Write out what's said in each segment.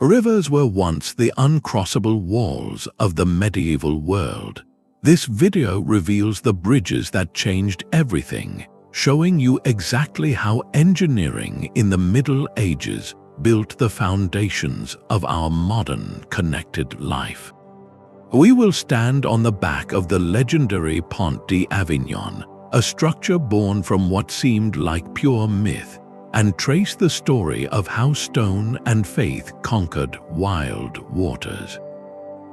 Rivers were once the uncrossable walls of the medieval world. This video reveals the bridges that changed everything, showing you exactly how engineering in the Middle Ages built the foundations of our modern connected life. We will stand on the back of the legendary Pont d'Avignon, a structure born from what seemed like pure myth, and trace the story of how stone and faith conquered wild waters.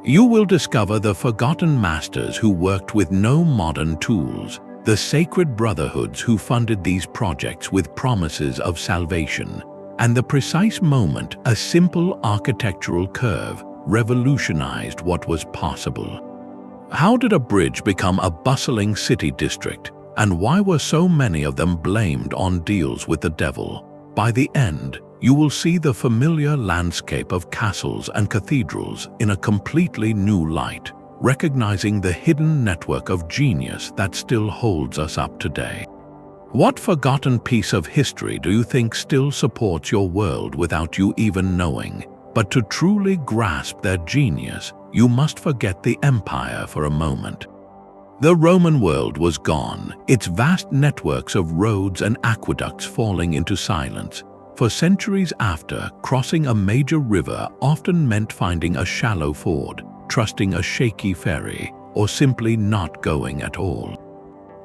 You will discover the forgotten masters who worked with no modern tools, the sacred brotherhoods who funded these projects with promises of salvation, and the precise moment a simple architectural curve revolutionized what was possible. How did a bridge become a bustling city district, and why were so many of them blamed on deals with the devil? By the end, you will see the familiar landscape of castles and cathedrals in a completely new light, recognizing the hidden network of genius that still holds us up today. What forgotten piece of history do you think still supports your world without you even knowing? But to truly grasp their genius, you must forget the empire for a moment. The Roman world was gone, its vast networks of roads and aqueducts falling into silence. For centuries after, crossing a major river often meant finding a shallow ford, trusting a shaky ferry, or simply not going at all.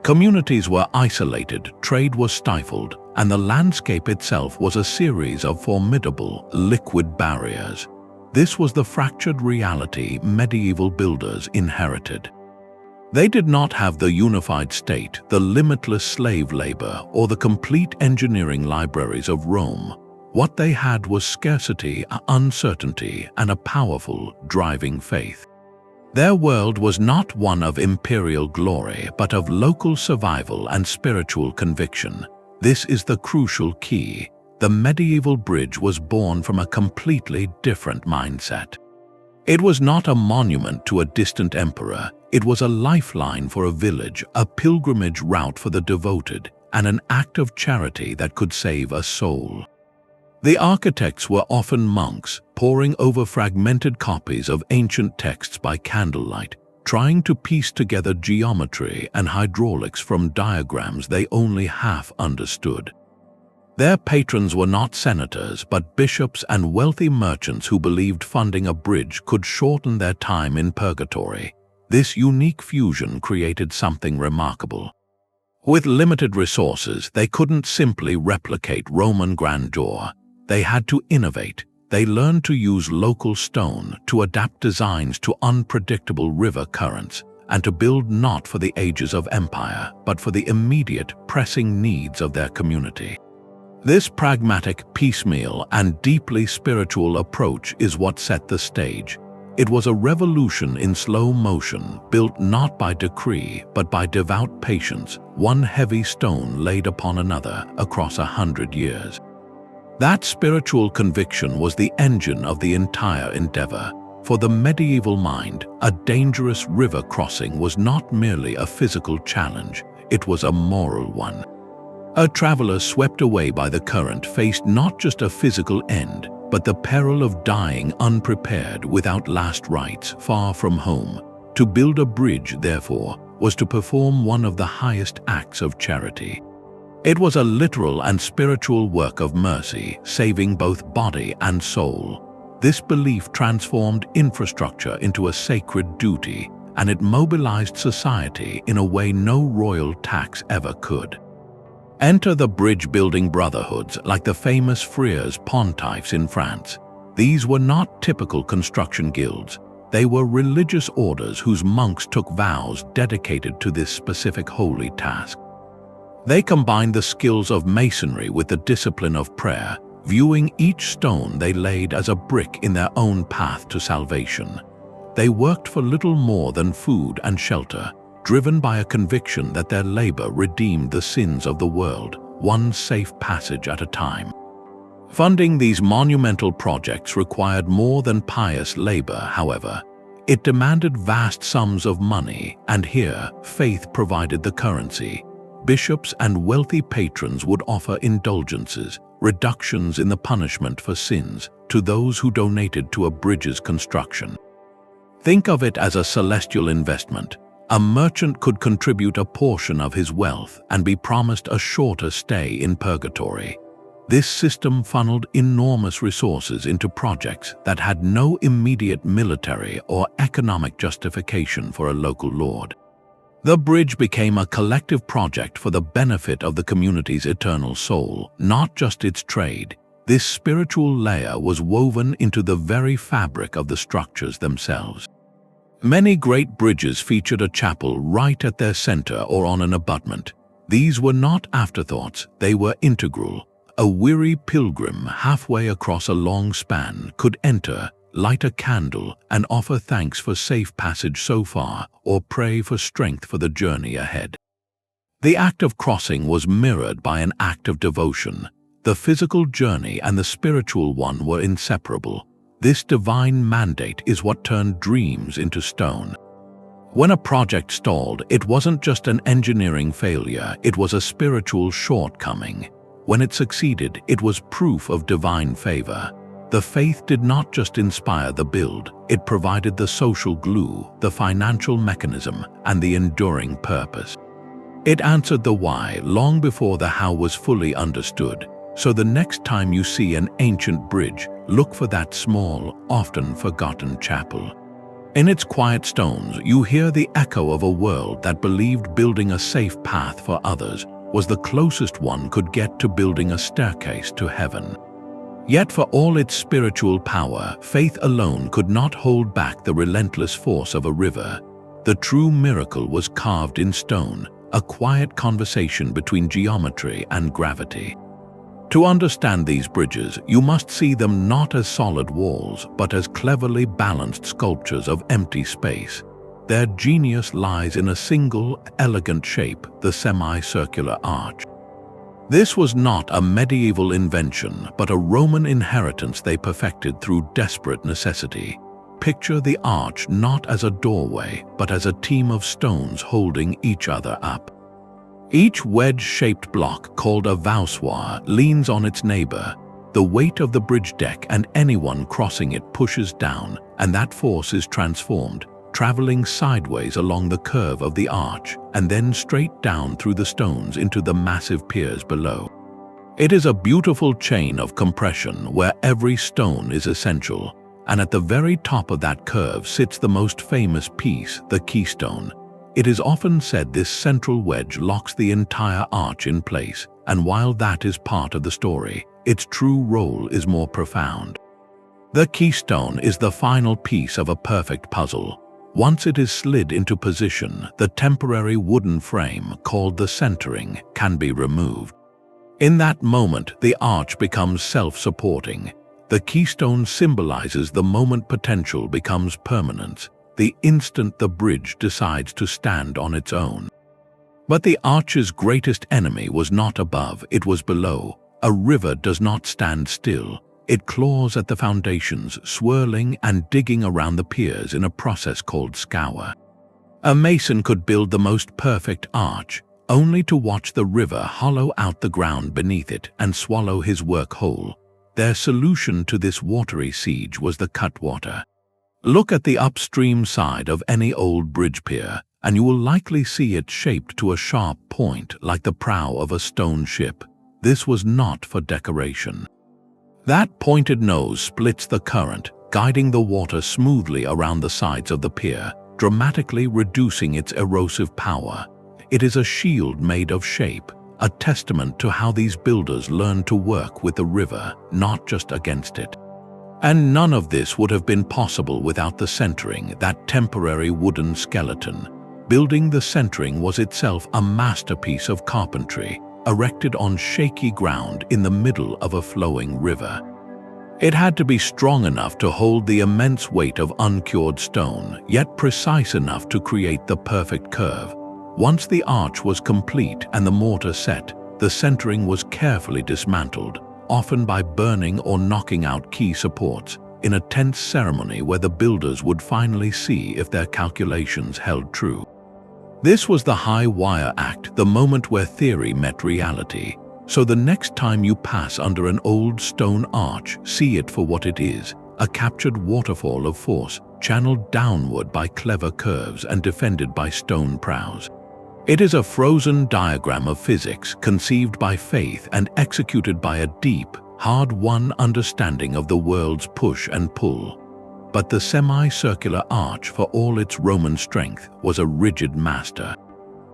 Communities were isolated, trade was stifled, and the landscape itself was a series of formidable, liquid barriers. This was the fractured reality medieval builders inherited. They did not have the unified state, the limitless slave labor, or the complete engineering libraries of Rome. What they had was scarcity, uncertainty, and a powerful, driving faith. Their world was not one of imperial glory, but of local survival and spiritual conviction. This is the crucial key. The medieval bridge was born from a completely different mindset. It was not a monument to a distant emperor. It was a lifeline for a village, a pilgrimage route for the devoted, and an act of charity that could save a soul. The architects were often monks, poring over fragmented copies of ancient texts by candlelight, trying to piece together geometry and hydraulics from diagrams they only half understood. Their patrons were not senators, but bishops and wealthy merchants who believed funding a bridge could shorten their time in purgatory. This unique fusion created something remarkable. With limited resources, they couldn't simply replicate Roman grandeur. They had to innovate. They learned to use local stone, to adapt designs to unpredictable river currents, and to build not for the ages of empire, but for the immediate, pressing needs of their community. This pragmatic, piecemeal, and deeply spiritual approach is what set the stage. It was a revolution in slow motion, built not by decree, but by devout patience, one heavy stone laid upon another across 100 years. That spiritual conviction was the engine of the entire endeavor. For the medieval mind, a dangerous river crossing was not merely a physical challenge, it was a moral one. A traveler swept away by the current faced not just a physical end, but the peril of dying unprepared without last rites, far from home. To build a bridge, therefore, was to perform one of the highest acts of charity. It was a literal and spiritual work of mercy, saving both body and soul. This belief transformed infrastructure into a sacred duty, and it mobilized society in a way no royal tax ever could. Enter the Bridge-Building Brotherhoods, like the famous Friars Pontifs in France. These were not typical construction guilds. They were religious orders whose monks took vows dedicated to this specific holy task. They combined the skills of masonry with the discipline of prayer, viewing each stone they laid as a brick in their own path to salvation. They worked for little more than food and shelter, driven by a conviction that their labor redeemed the sins of the world, one safe passage at a time. Funding these monumental projects required more than pious labor, however. It demanded vast sums of money, and here, faith provided the currency. Bishops and wealthy patrons would offer indulgences, reductions in the punishment for sins to those who donated to a bridge's construction. Think of it as a celestial investment. A merchant could contribute a portion of his wealth and be promised a shorter stay in purgatory. This system funneled enormous resources into projects that had no immediate military or economic justification for a local lord. The bridge became a collective project for the benefit of the community's eternal soul, not just its trade. This spiritual layer was woven into the very fabric of the structures themselves. Many great bridges featured a chapel right at their center or on an abutment. These were not afterthoughts, they were integral. A weary pilgrim halfway across a long span could enter, light a candle, and offer thanks for safe passage so far, or pray for strength for the journey ahead. The act of crossing was mirrored by an act of devotion. The physical journey and the spiritual one were inseparable. This divine mandate is what turned dreams into stone. When a project stalled, it wasn't just an engineering failure, it was a spiritual shortcoming. When it succeeded, it was proof of divine favor. The faith did not just inspire the build, it provided the social glue, the financial mechanism, and the enduring purpose. It answered the why long before the how was fully understood. So the next time you see an ancient bridge, look for that small, often forgotten chapel. In its quiet stones, you hear the echo of a world that believed building a safe path for others was the closest one could get to building a staircase to heaven. Yet for all its spiritual power, faith alone could not hold back the relentless force of a river. The true miracle was carved in stone, a quiet conversation between geometry and gravity. To understand these bridges, you must see them not as solid walls, but as cleverly balanced sculptures of empty space. Their genius lies in a single, elegant shape, the semicircular arch. This was not a medieval invention, but a Roman inheritance they perfected through desperate necessity. Picture the arch not as a doorway, but as a team of stones holding each other up. Each wedge-shaped block, called a voussoir, leans on its neighbor. The weight of the bridge deck and anyone crossing it pushes down, and that force is transformed, traveling sideways along the curve of the arch and then straight down through the stones into the massive piers below. It is a beautiful chain of compression where every stone is essential, and at the very top of that curve sits the most famous piece, the keystone. It is often said this central wedge locks the entire arch in place, and while that is part of the story, its true role is more profound. The keystone is the final piece of a perfect puzzle. Once it is slid into position, the temporary wooden frame, called the centering, can be removed. In that moment, the arch becomes self-supporting. The keystone symbolizes the moment potential becomes permanence, the instant the bridge decides to stand on its own. But the arch's greatest enemy was not above, it was below. A river does not stand still. It claws at the foundations, swirling and digging around the piers in a process called Scour. A mason could build the most perfect arch, only to watch the river hollow out the ground beneath it and swallow his work whole. Their solution to this watery siege was the Cutwater. Look at the upstream side of any old bridge pier, and you will likely see it shaped to a sharp point like the prow of a stone ship. This was not for decoration. That pointed nose splits the current, guiding the water smoothly around the sides of the pier, dramatically reducing its erosive power. It is a shield made of shape, a testament to how these builders learned to work with the river, not just against it. And none of this would have been possible without the centering, that temporary wooden skeleton. Building the centering was itself a masterpiece of carpentry, erected on shaky ground in the middle of a flowing river. It had to be strong enough to hold the immense weight of uncured stone, yet precise enough to create the perfect curve. Once the arch was complete and the mortar set, the centering was carefully dismantled, often by burning or knocking out key supports, in a tense ceremony where the builders would finally see if their calculations held true. This was the high wire act, the moment where theory met reality. So the next time you pass under an old stone arch, see it for what it is, a captured waterfall of force, channeled downward by clever curves and defended by stone prows. It is a frozen diagram of physics conceived by faith and executed by a deep, hard-won understanding of the world's push and pull. But the semicircular arch, for all its Roman strength, was a rigid master.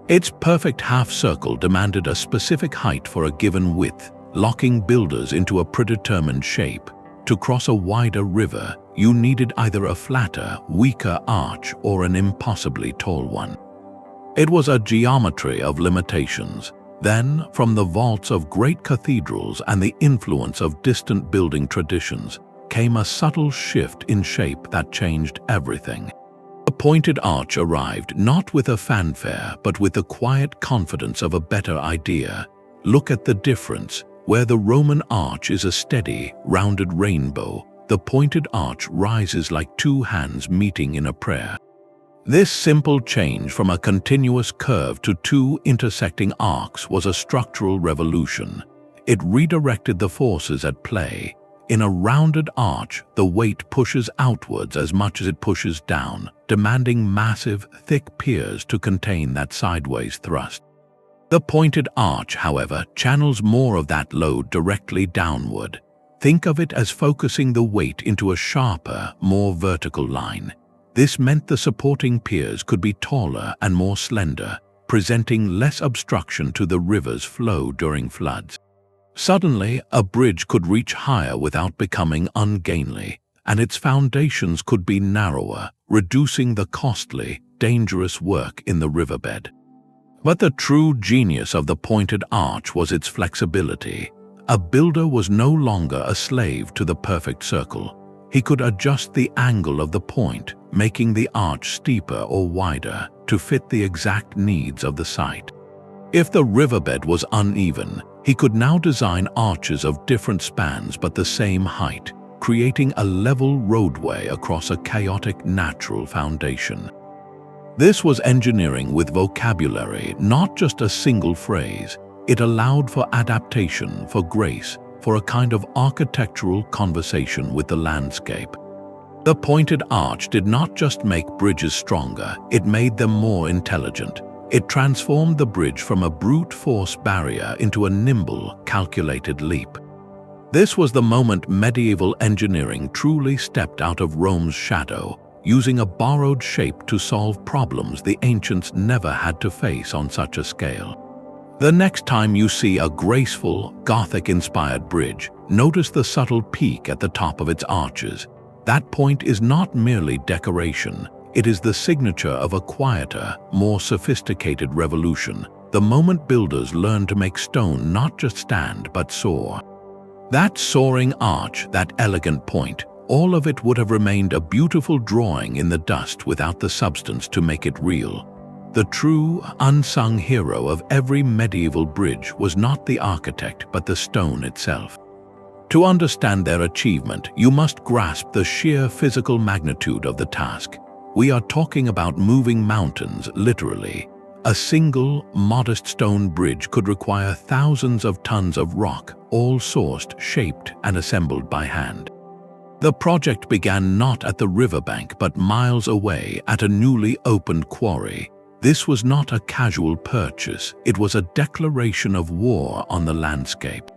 Its perfect half-circle demanded a specific height for a given width, locking builders into a predetermined shape. To cross a wider river, you needed either a flatter, weaker arch or an impossibly tall one. It was a geometry of limitations. Then, from the vaults of great cathedrals and the influence of distant building traditions, came a subtle shift in shape that changed everything. The pointed arch arrived not with a fanfare, but with the quiet confidence of a better idea. Look at the difference. Where the Roman arch is a steady, rounded rainbow, the pointed arch rises like two hands meeting in a prayer. This simple change from a continuous curve to two intersecting arcs was a structural revolution. It redirected the forces at play. In a rounded arch, the weight pushes outwards as much as it pushes down, demanding massive, thick piers to contain that sideways thrust. The pointed arch, however, channels more of that load directly downward. Think of it as focusing the weight into a sharper, more vertical line. This meant the supporting piers could be taller and more slender, presenting less obstruction to the river's flow during floods. Suddenly, a bridge could reach higher without becoming ungainly, and its foundations could be narrower, reducing the costly, dangerous work in the riverbed. But the true genius of the pointed arch was its flexibility. A builder was no longer a slave to the perfect circle. He could adjust the angle of the point, making the arch steeper or wider to fit the exact needs of the site. If the riverbed was uneven, he could now design arches of different spans but the same height, creating a level roadway across a chaotic natural foundation. This was engineering with vocabulary, not just a single phrase. It allowed for adaptation, for grace, for a kind of architectural conversation with the landscape. The pointed arch did not just make bridges stronger, it made them more intelligent. It transformed the bridge from a brute force barrier into a nimble, calculated leap. This was the moment medieval engineering truly stepped out of Rome's shadow, using a borrowed shape to solve problems the ancients never had to face on such a scale. The next time you see a graceful, Gothic-inspired bridge, notice the subtle peak at the top of its arches. That point is not merely decoration. It is the signature of a quieter, more sophisticated revolution, the moment builders learned to make stone not just stand but soar. That soaring arch, that elegant point, all of it would have remained a beautiful drawing in the dust without the substance to make it real. The true, unsung hero of every medieval bridge was not the architect but the stone itself. To understand their achievement, you must grasp the sheer physical magnitude of the task. We are talking about moving mountains, literally. A single, modest stone bridge could require thousands of tons of rock, all sourced, shaped, and assembled by hand. The project began not at the riverbank but miles away at a newly opened quarry. This was not a casual purchase, it was a declaration of war on the landscape.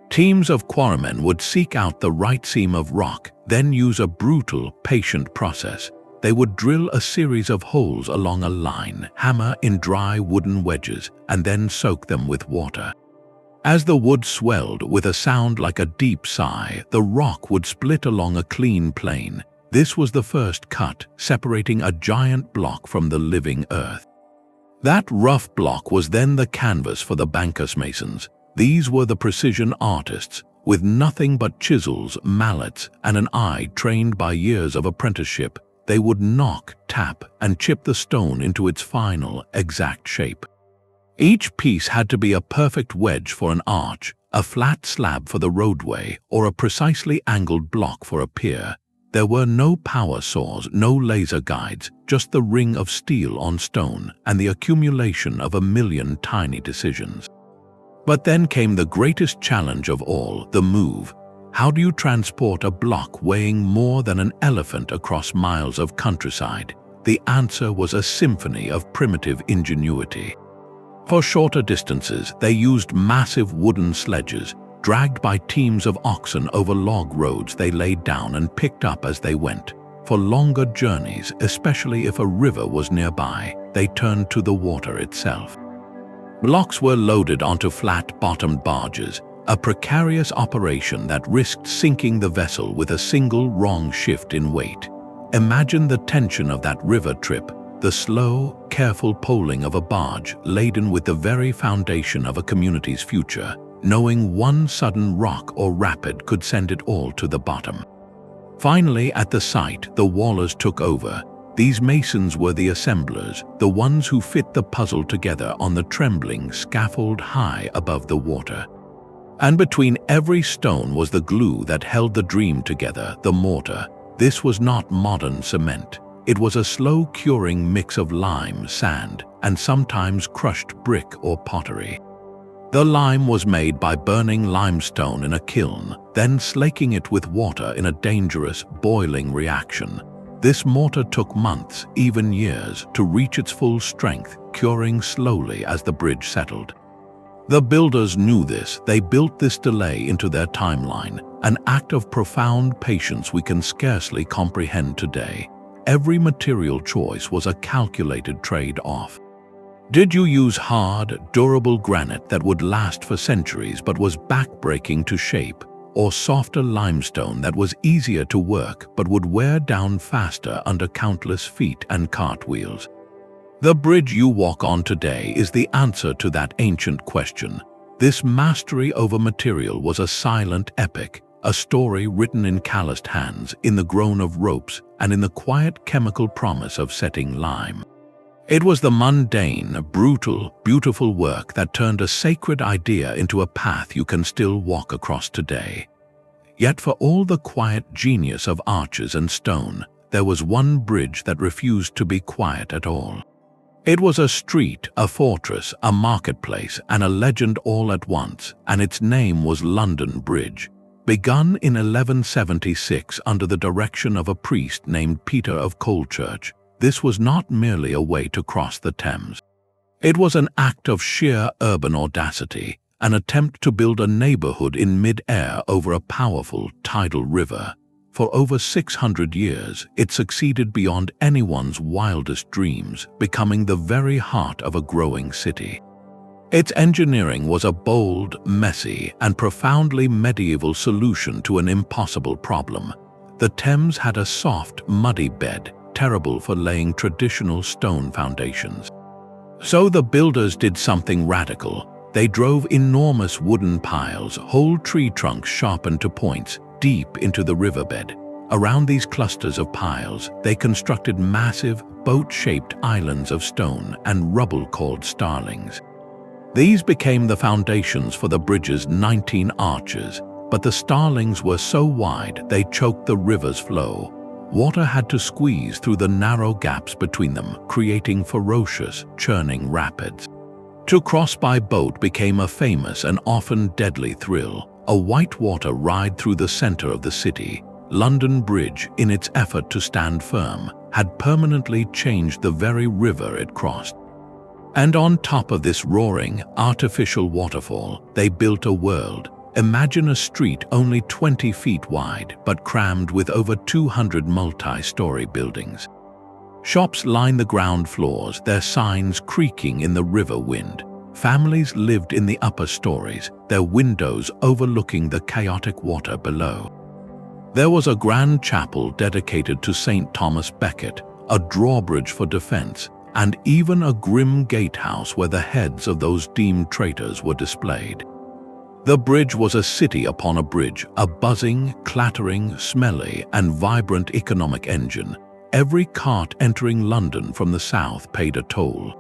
Teams of quarrymen would seek out the right seam of rock, then use a brutal, patient process. They would drill a series of holes along a line, hammer in dry wooden wedges, and then soak them with water. As the wood swelled with a sound like a deep sigh, the rock would split along a clean plane. This was the first cut, separating a giant block from the living earth. That rough block was then the canvas for the bankus masons. These were the precision artists, with nothing but chisels, mallets, and an eye trained by years of apprenticeship. They would knock, tap, and chip the stone into its final, exact shape. Each piece had to be a perfect wedge for an arch, a flat slab for the roadway, or a precisely angled block for a pier. There were no power saws, no laser guides, just the ring of steel on stone and the accumulation of a million tiny decisions. But then came the greatest challenge of all, the move. How do you transport a block weighing more than an elephant across miles of countryside? The answer was a symphony of primitive ingenuity. For shorter distances, they used massive wooden sledges, dragged by teams of oxen over log roads they laid down and picked up as they went. For longer journeys, especially if a river was nearby, they turned to the water itself. Blocks were loaded onto flat-bottomed barges, a precarious operation that risked sinking the vessel with a single wrong shift in weight. Imagine the tension of that river trip, the slow, careful poling of a barge laden with the very foundation of a community's future, knowing one sudden rock or rapid could send it all to the bottom. Finally, at the site, the wallers took over. These masons were the assemblers, the ones who fit the puzzle together on the trembling scaffold high above the water. And between every stone was the glue that held the dream together, the mortar. This was not modern cement. It was a slow-curing mix of lime, sand, and sometimes crushed brick or pottery. The lime was made by burning limestone in a kiln, then slaking it with water in a dangerous, boiling reaction. This mortar took months, even years, to reach its full strength, curing slowly as the bridge settled. The builders knew this. They built this delay into their timeline, an act of profound patience we can scarcely comprehend today. Every material choice was a calculated trade-off. Did you use hard, durable granite that would last for centuries but was backbreaking to shape, or softer limestone that was easier to work but would wear down faster under countless feet and cartwheels? The bridge you walk on today is the answer to that ancient question. This mastery over material was a silent epic, a story written in calloused hands, in the groan of ropes, and in the quiet chemical promise of setting lime. It was the mundane, brutal, beautiful work that turned a sacred idea into a path you can still walk across today. Yet for all the quiet genius of arches and stone, there was one bridge that refused to be quiet at all. It was a street, a fortress, a marketplace, and a legend all at once, and its name was London Bridge. Begun in 1176 under the direction of a priest named Peter of Colechurch, this was not merely a way to cross the Thames. It was an act of sheer urban audacity, an attempt to build a neighborhood in mid-air over a powerful tidal river. For over 600 years, it succeeded beyond anyone's wildest dreams, becoming the very heart of a growing city. Its engineering was a bold, messy, and profoundly medieval solution to an impossible problem. The Thames had a soft, muddy bed, terrible for laying traditional stone foundations. So the builders did something radical. They drove enormous wooden piles, whole tree trunks sharpened to points, deep into the riverbed. Around these clusters of piles, they constructed massive, boat-shaped islands of stone and rubble called starlings. These became the foundations for the bridge's 19 arches, but the starlings were so wide they choked the river's flow. Water had to squeeze through the narrow gaps between them, creating ferocious, churning rapids. To cross by boat became a famous and often deadly thrill, a whitewater ride through the center of the city. London Bridge, in its effort to stand firm, had permanently changed the very river it crossed. And on top of this roaring, artificial waterfall, they built a world. Imagine a street only 20 feet wide, but crammed with over 200 multi-story buildings. Shops line the ground floors, their signs creaking in the river wind. Families lived in the upper stories, their windows overlooking the chaotic water below. There was a grand chapel dedicated to St. Thomas Becket, a drawbridge for defense, and even a grim gatehouse where the heads of those deemed traitors were displayed. The bridge was a city upon a bridge, a buzzing, clattering, smelly, and vibrant economic engine. Every cart entering London from the south paid a toll.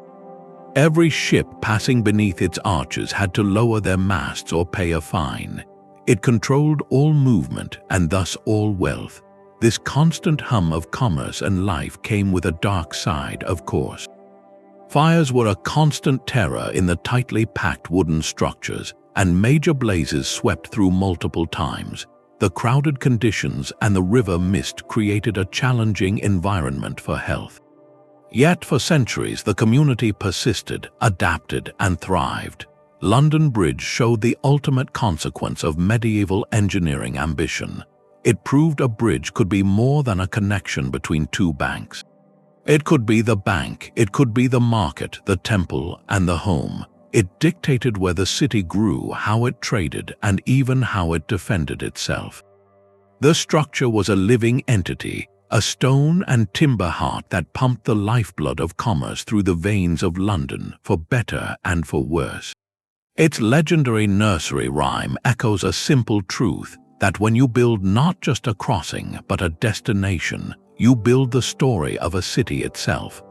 Every ship passing beneath its arches had to lower their masts or pay a fine. It controlled all movement and thus all wealth. This constant hum of commerce and life came with a dark side, of course. Fires were a constant terror in the tightly packed wooden structures, and major blazes swept through multiple times. The crowded conditions and the river mist created a challenging environment for health. Yet for centuries the community persisted, adapted, and thrived. London Bridge showed the ultimate consequence of medieval engineering ambition. It proved a bridge could be more than a connection between two banks. It could be the bank, it could be the market, the temple, and the home. It dictated where the city grew, how it traded, and even how it defended itself. The structure was a living entity, a stone and timber heart that pumped the lifeblood of commerce through the veins of London, for better and for worse. Its legendary nursery rhyme echoes a simple truth, that when you build not just a crossing but a destination, you build the story of a city itself.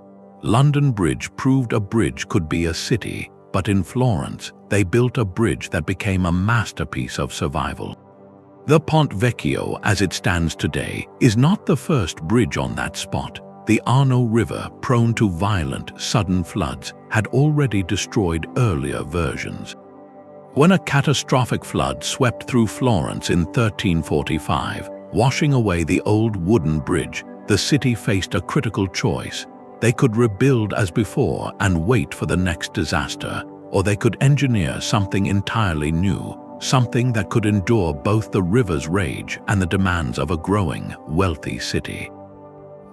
London Bridge proved a bridge could be a city, but in Florence, they built a bridge that became a masterpiece of survival. The Pont Vecchio, as it stands today, is not the first bridge on that spot. The Arno River, prone to violent, sudden floods, had already destroyed earlier versions. When a catastrophic flood swept through Florence in 1345, washing away the old wooden bridge, the city faced a critical choice. They could rebuild as before and wait for the next disaster, or they could engineer something entirely new, something that could endure both the river's rage and the demands of a growing, wealthy city.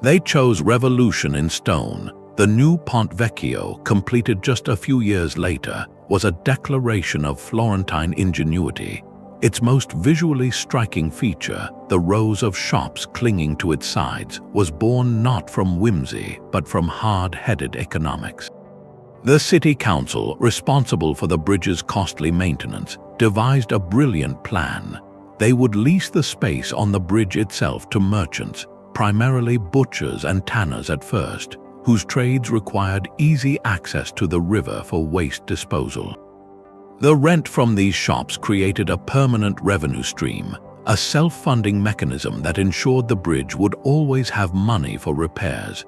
They chose revolution in stone. The new Pont Vecchio, completed just a few years later, was a declaration of Florentine ingenuity. Its most visually striking feature, the rows of shops clinging to its sides, was born not from whimsy but from hard-headed economics. The city council, responsible for the bridge's costly maintenance, devised a brilliant plan. They would lease the space on the bridge itself to merchants, primarily butchers and tanners at first, whose trades required easy access to the river for waste disposal. The rent from these shops created a permanent revenue stream, a self-funding mechanism that ensured the bridge would always have money for repairs.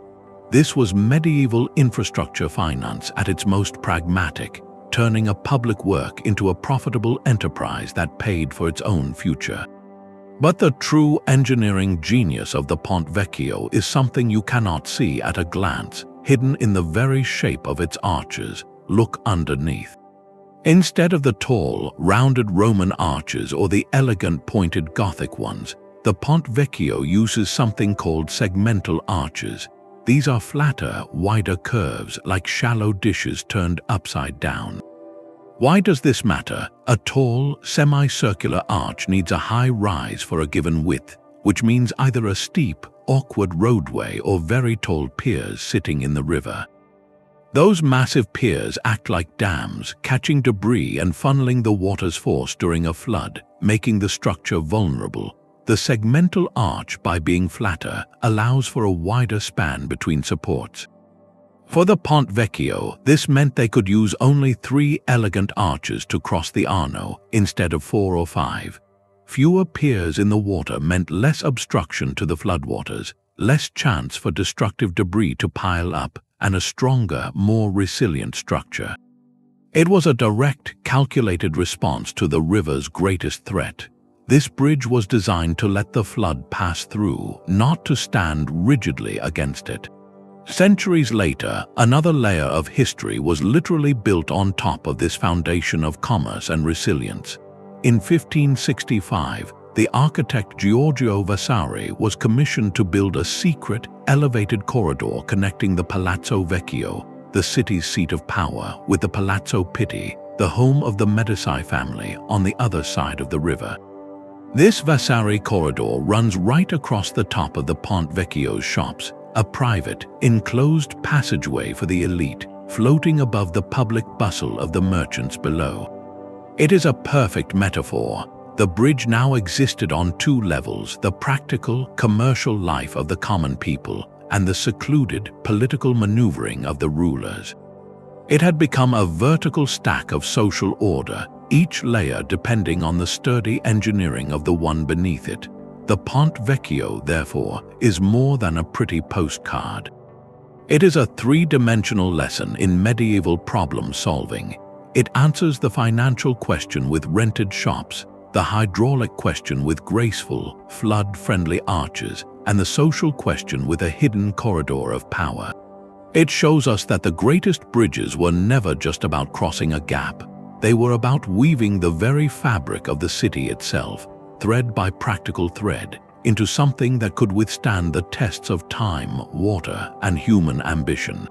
This was medieval infrastructure finance at its most pragmatic, turning a public work into a profitable enterprise that paid for its own future. But the true engineering genius of the Pont Vecchio is something you cannot see at a glance, hidden in the very shape of its arches. Look underneath. Instead of the tall, rounded Roman arches or the elegant pointed Gothic ones, the Pont Vecchio uses something called segmental arches. These are flatter, wider curves like shallow dishes turned upside down. Why does this matter? A tall, semicircular arch needs a high rise for a given width, which means either a steep, awkward roadway or very tall piers sitting in the river. Those massive piers act like dams, catching debris and funneling the water's force during a flood, making the structure vulnerable. The segmental arch, by being flatter, allows for a wider span between supports. For the Pont Vecchio, this meant they could use only 3 elegant arches to cross the Arno, instead of 4 or 5. Fewer piers in the water meant less obstruction to the floodwaters, less chance for destructive debris to pile up, and a stronger, more resilient structure. It was a direct, calculated response to the river's greatest threat. This bridge was designed to let the flood pass through, not to stand rigidly against it. Centuries later, another layer of history was literally built on top of this foundation of commerce and resilience. In 1565, the architect Giorgio Vasari was commissioned to build a secret, elevated corridor connecting the Palazzo Vecchio, the city's seat of power, with the Palazzo Pitti, the home of the Medici family, on the other side of the river. This Vasari corridor runs right across the top of the Pont Vecchio's shops, a private, enclosed passageway for the elite, floating above the public bustle of the merchants below. It is a perfect metaphor. The bridge now existed on 2 levels: the practical, commercial life of the common people and the secluded, political maneuvering of the rulers. It had become a vertical stack of social order, each layer depending on the sturdy engineering of the one beneath it. The Pont Vecchio, therefore, is more than a pretty postcard. It is a three-dimensional lesson in medieval problem solving. It answers the financial question with rented shops, the hydraulic question with graceful, flood-friendly arches, and the social question with a hidden corridor of power. It shows us that the greatest bridges were never just about crossing a gap. They were about weaving the very fabric of the city itself, thread by practical thread, into something that could withstand the tests of time, water, and human ambition.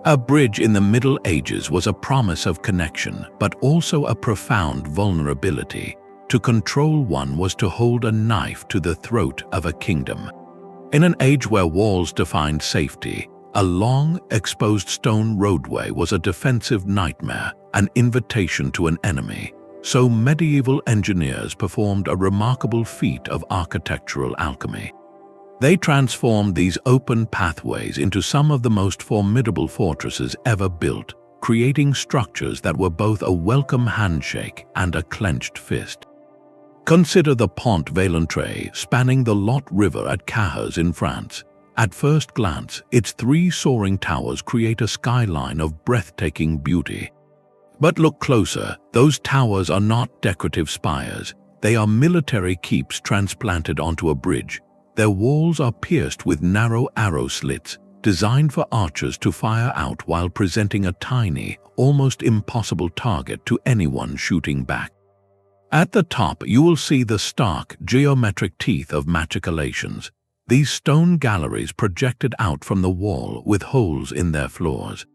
A bridge in the Middle Ages was a promise of connection, but also a profound vulnerability. To control one was to hold a knife to the throat of a kingdom. In an age where walls defined safety, a long, exposed stone roadway was a defensive nightmare, an invitation to an enemy. So medieval engineers performed a remarkable feat of architectural alchemy. They transformed these open pathways into some of the most formidable fortresses ever built, creating structures that were both a welcome handshake and a clenched fist. Consider the Pont Valentré spanning the Lot River at Cahors in France. At first glance, its three soaring towers create a skyline of breathtaking beauty. But look closer, those towers are not decorative spires. They are military keeps transplanted onto a bridge. Their walls are pierced with narrow arrow slits, designed for archers to fire out while presenting a tiny, almost impossible target to anyone shooting back. At the top, you will see the stark, geometric teeth of machicolations. These stone galleries projected out from the wall with holes in their floors.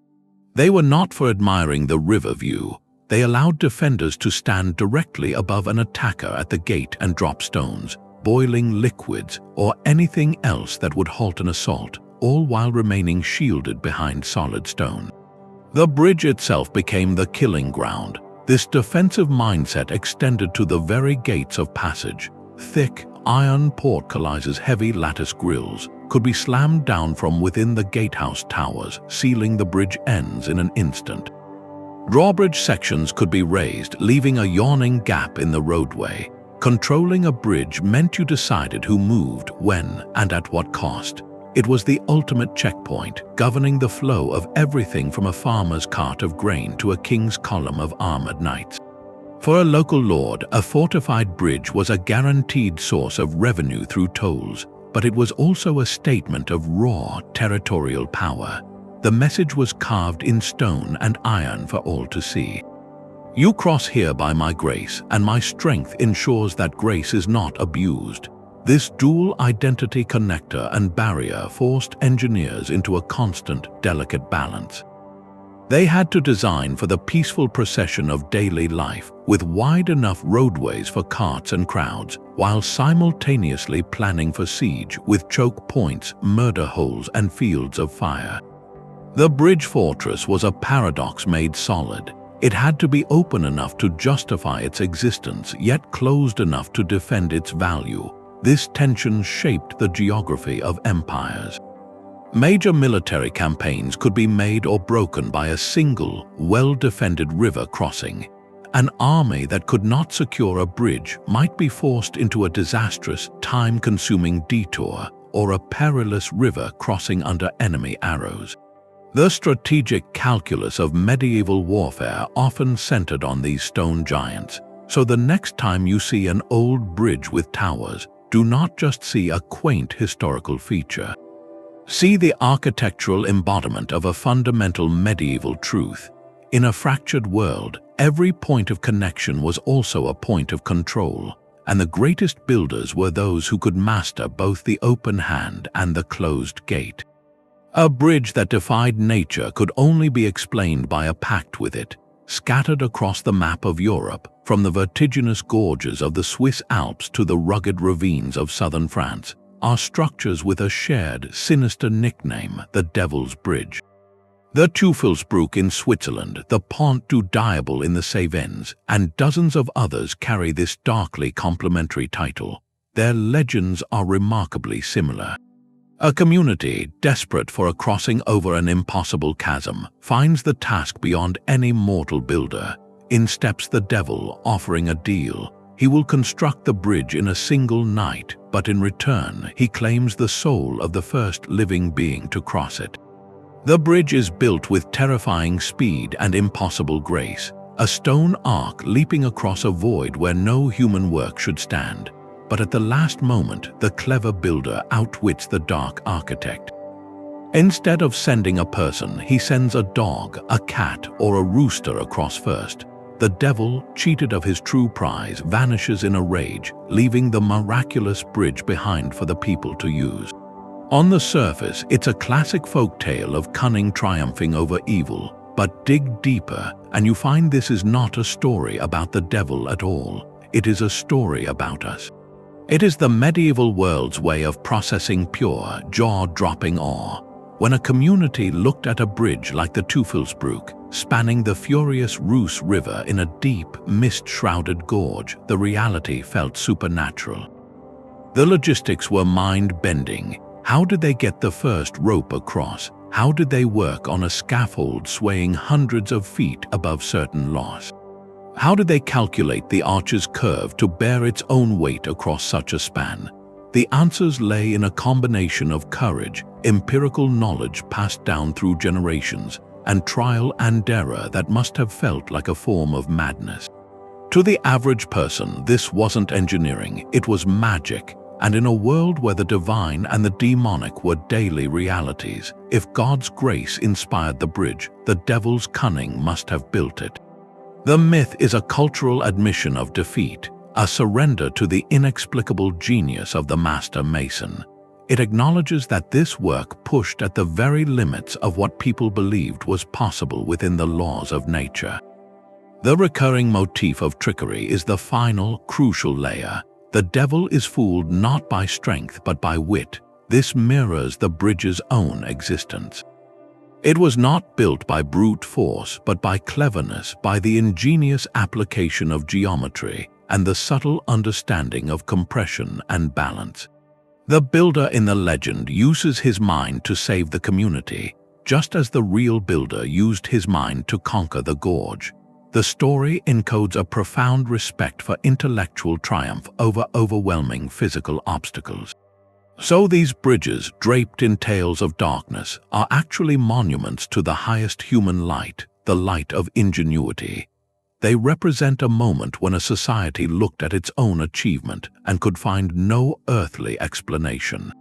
They were not for admiring the river view. They allowed defenders to stand directly above an attacker at the gate and drop stones, boiling liquids, or anything else that would halt an assault, all while remaining shielded behind solid stone. The bridge itself became the killing ground. This defensive mindset extended to the very gates of passage. Thick, iron portcullises, heavy lattice grills, could be slammed down from within the gatehouse towers, sealing the bridge ends in an instant. Drawbridge sections could be raised, leaving a yawning gap in the roadway. Controlling a bridge meant you decided who moved, when, and at what cost. It was the ultimate checkpoint, governing the flow of everything from a farmer's cart of grain to a king's column of armored knights. For a local lord, a fortified bridge was a guaranteed source of revenue through tolls, but it was also a statement of raw territorial power. The message was carved in stone and iron for all to see. You cross here by my grace, and my strength ensures that grace is not abused. This dual identity connector and barrier forced engineers into a constant, delicate balance. They had to design for the peaceful procession of daily life, with wide enough roadways for carts and crowds, while simultaneously planning for siege with choke points, murder holes, and fields of fire. The bridge fortress was a paradox made solid. It had to be open enough to justify its existence, yet closed enough to defend its value. This tension shaped the geography of empires. Major military campaigns could be made or broken by a single, well-defended river crossing. An army that could not secure a bridge might be forced into a disastrous, time-consuming detour or a perilous river crossing under enemy arrows. The strategic calculus of medieval warfare often centered on these stone giants, so the next time you see an old bridge with towers, do not just see a quaint historical feature. See the architectural embodiment of a fundamental medieval truth. In a fractured world, every point of connection was also a point of control, and the greatest builders were those who could master both the open hand and the closed gate. A bridge that defied nature could only be explained by a pact with it. Scattered across the map of Europe, from the vertiginous gorges of the Swiss Alps to the rugged ravines of southern France, are structures with a shared, sinister nickname, the Devil's Bridge. The Teufelsbrücke in Switzerland, the Pont du Diable in the Cévennes, and dozens of others carry this darkly complementary title. Their legends are remarkably similar. A community, desperate for a crossing over an impossible chasm, finds the task beyond any mortal builder. In steps the devil, offering a deal. He will construct the bridge in a single night, but in return he claims the soul of the first living being to cross it. The bridge is built with terrifying speed and impossible grace, a stone arc leaping across a void where no human work should stand. But at the last moment, the clever builder outwits the dark architect. Instead of sending a person, he sends a dog, a cat, or a rooster across first. The devil, cheated of his true prize, vanishes in a rage, leaving the miraculous bridge behind for the people to use. On the surface, it's a classic folk tale of cunning triumphing over evil, but dig deeper and you find this is not a story about the devil at all. It is a story about us. It is the medieval world's way of processing pure, jaw-dropping awe. When a community looked at a bridge like the Teufelsbrug, spanning the furious Reuss River in a deep, mist-shrouded gorge, the reality felt supernatural. The logistics were mind-bending. How did they get the first rope across? How did they work on a scaffold swaying hundreds of feet above certain loss? How did they calculate the arch's curve to bear its own weight across such a span? The answers lay in a combination of courage, empirical knowledge passed down through generations, and trial and error that must have felt like a form of madness. To the average person, this wasn't engineering, it was magic. And in a world where the divine and the demonic were daily realities, if God's grace inspired the bridge, the devil's cunning must have built it. The myth is a cultural admission of defeat, a surrender to the inexplicable genius of the master mason. It acknowledges that this work pushed at the very limits of what people believed was possible within the laws of nature. The recurring motif of trickery is the final, crucial layer. The devil is fooled not by strength but by wit. This mirrors the bridge's own existence. It was not built by brute force but by cleverness, by the ingenious application of geometry and the subtle understanding of compression and balance. The builder in the legend uses his mind to save the community, just as the real builder used his mind to conquer the gorge. The story encodes a profound respect for intellectual triumph over overwhelming physical obstacles. So these bridges, draped in tales of darkness, are actually monuments to the highest human light, the light of ingenuity. They represent a moment when a society looked at its own achievement and could find no earthly explanation.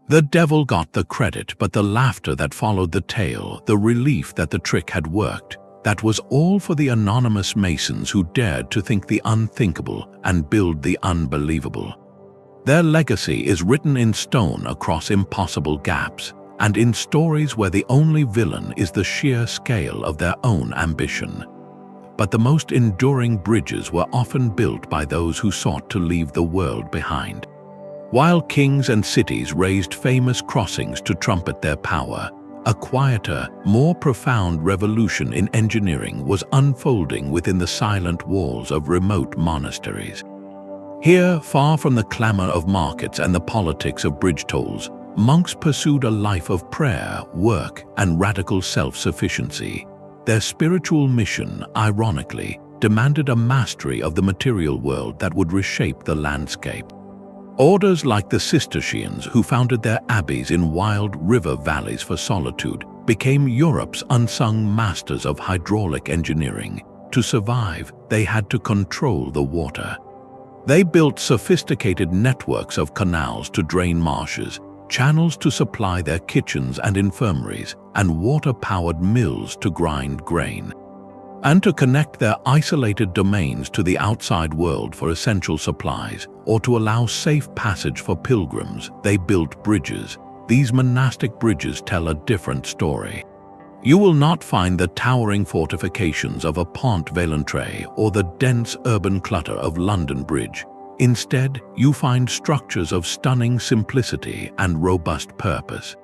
The devil got the credit, but the laughter that followed the tale, the relief that the trick had worked, that was all for the anonymous masons who dared to think the unthinkable and build the unbelievable. Their legacy is written in stone across impossible gaps, and in stories where the only villain is the sheer scale of their own ambition. But the most enduring bridges were often built by those who sought to leave the world behind. While kings and cities raised famous crossings to trumpet their power, a quieter, more profound revolution in engineering was unfolding within the silent walls of remote monasteries. Here, far from the clamor of markets and the politics of bridge tolls, monks pursued a life of prayer, work, and radical self-sufficiency. Their spiritual mission, ironically, demanded a mastery of the material world that would reshape the landscape. Orders like the Cistercians, who founded their abbeys in wild river valleys for solitude, became Europe's unsung masters of hydraulic engineering. To survive, they had to control the water. They built sophisticated networks of canals to drain marshes, channels to supply their kitchens and infirmaries, and water-powered mills to grind grain. And to connect their isolated domains to the outside world for essential supplies, or to allow safe passage for pilgrims, they built bridges. These monastic bridges tell a different story. You will not find the towering fortifications of a Pont Valentre or the dense urban clutter of London Bridge. Instead, you find structures of stunning simplicity and robust purpose.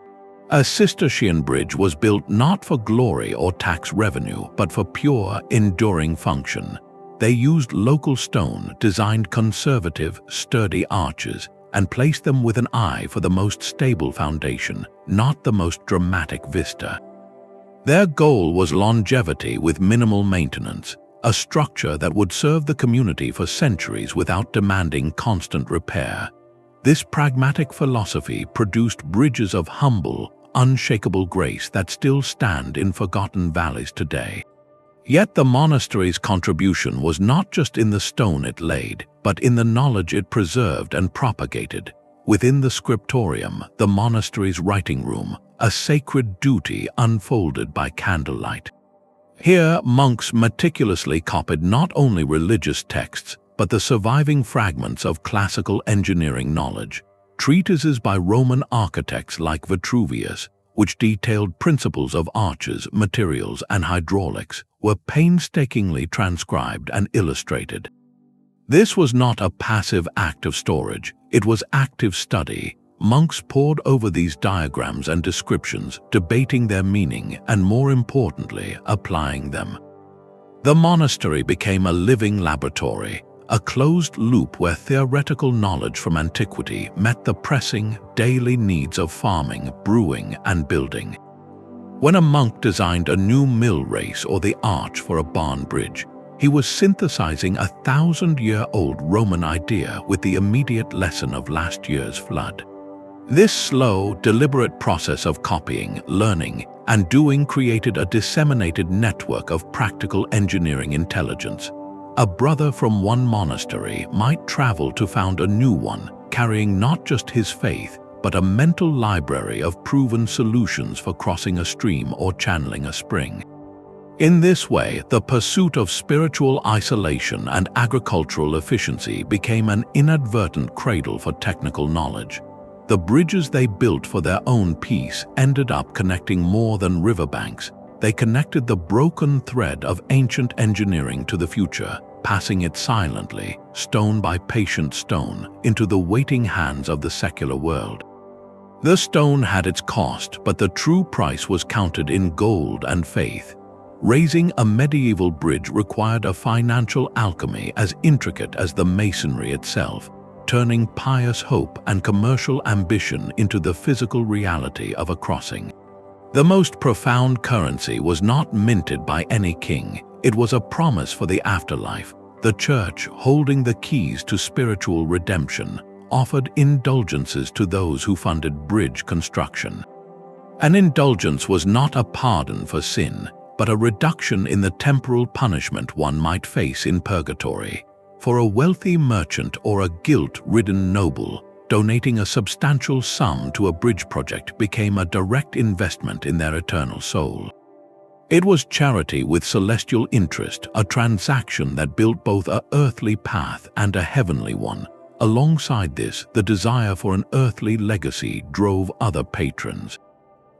A Cistercian bridge was built not for glory or tax revenue, but for pure, enduring function. They used local stone, designed conservative, sturdy arches, and placed them with an eye for the most stable foundation, not the most dramatic vista. Their goal was longevity with minimal maintenance, a structure that would serve the community for centuries without demanding constant repair. This pragmatic philosophy produced bridges of humble, unshakable grace that still stand in forgotten valleys today. Yet the monastery's contribution was not just in the stone it laid, but in the knowledge it preserved and propagated. Within the scriptorium, the monastery's writing room, a sacred duty unfolded by candlelight. Here, monks meticulously copied not only religious texts, but the surviving fragments of classical engineering knowledge. Treatises by Roman architects like Vitruvius, which detailed principles of arches, materials, and hydraulics, were painstakingly transcribed and illustrated. This was not a passive act of storage, it was active study. Monks pored over these diagrams and descriptions, debating their meaning and, more importantly, applying them. The monastery became a living laboratory, a closed loop where theoretical knowledge from antiquity met the pressing, daily needs of farming, brewing, and building. When a monk designed a new mill race or the arch for a barn bridge, he was synthesizing a 1,000-year-old Roman idea with the immediate lesson of last year's flood. This slow, deliberate process of copying, learning, and doing created a disseminated network of practical engineering intelligence. A brother from one monastery might travel to found a new one, carrying not just his faith, but a mental library of proven solutions for crossing a stream or channeling a spring. In this way, the pursuit of spiritual isolation and agricultural efficiency became an inadvertent cradle for technical knowledge. The bridges they built for their own peace ended up connecting more than riverbanks. They connected the broken thread of ancient engineering to the future, passing it silently, stone by patient stone, into the waiting hands of the secular world. The stone had its cost, but the true price was counted in gold and faith. Raising a medieval bridge required a financial alchemy as intricate as the masonry itself, turning pious hope and commercial ambition into the physical reality of a crossing. The most profound currency was not minted by any king. It was a promise for the afterlife. The Church, holding the keys to spiritual redemption, offered indulgences to those who funded bridge construction. An indulgence was not a pardon for sin, but a reduction in the temporal punishment one might face in purgatory. For a wealthy merchant or a guilt-ridden noble, donating a substantial sum to a bridge project became a direct investment in their eternal soul. It was charity with celestial interest, a transaction that built both an earthly path and a heavenly one. Alongside this, the desire for an earthly legacy drove other patrons.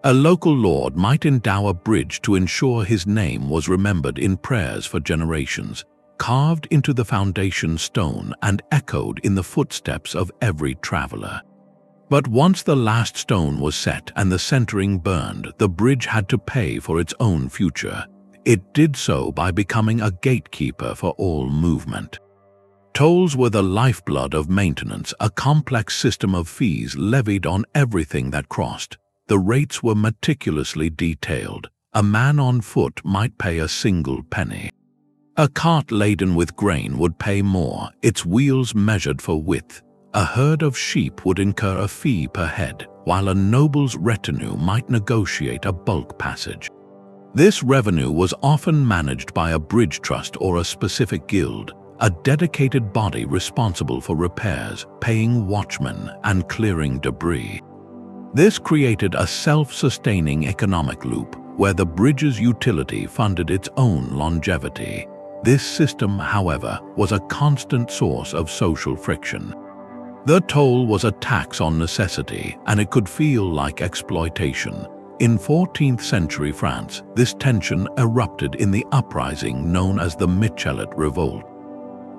A local lord might endow a bridge to ensure his name was remembered in prayers for generations, carved into the foundation stone and echoed in the footsteps of every traveler. But once the last stone was set and the centering burned, the bridge had to pay for its own future. It did so by becoming a gatekeeper for all movement. Tolls were the lifeblood of maintenance, a complex system of fees levied on everything that crossed. The rates were meticulously detailed. A man on foot might pay a single penny. A cart laden with grain would pay more, its wheels measured for width. A herd of sheep would incur a fee per head, while a noble's retinue might negotiate a bulk passage. This revenue was often managed by a bridge trust or a specific guild, a dedicated body responsible for repairs, paying watchmen, and clearing debris. This created a self-sustaining economic loop where the bridge's utility funded its own longevity. This system, however, was a constant source of social friction. The toll was a tax on necessity, and it could feel like exploitation. In 14th century France, this tension erupted in the uprising known as the Michelet Revolt.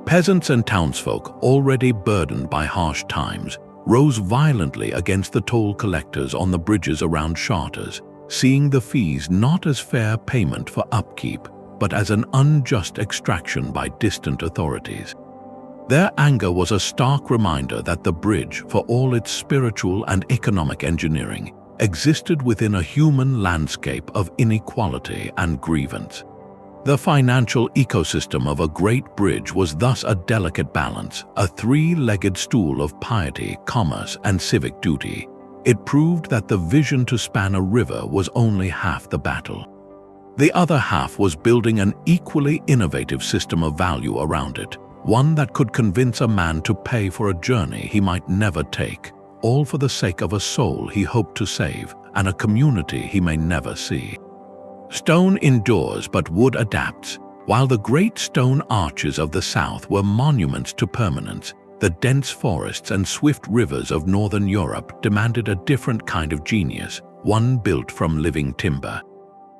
Peasants and townsfolk, already burdened by harsh times, rose violently against the toll collectors on the bridges around Chartres, seeing the fees not as fair payment for upkeep, but as an unjust extraction by distant authorities. Their anger was a stark reminder that the bridge, for all its spiritual and economic engineering, existed within a human landscape of inequality and grievance. The financial ecosystem of a great bridge was thus a delicate balance, a three-legged stool of piety, commerce, and civic duty. it proved that the vision to span a river was only half the battle. The other half was building an equally innovative system of value around it, one that could convince a man to pay for a journey he might never take, all for the sake of a soul he hoped to save and a community he may never see. Stone endures but wood adapts. While the great stone arches of the south were monuments to permanence, the dense forests and swift rivers of northern Europe demanded a different kind of genius, one built from living timber.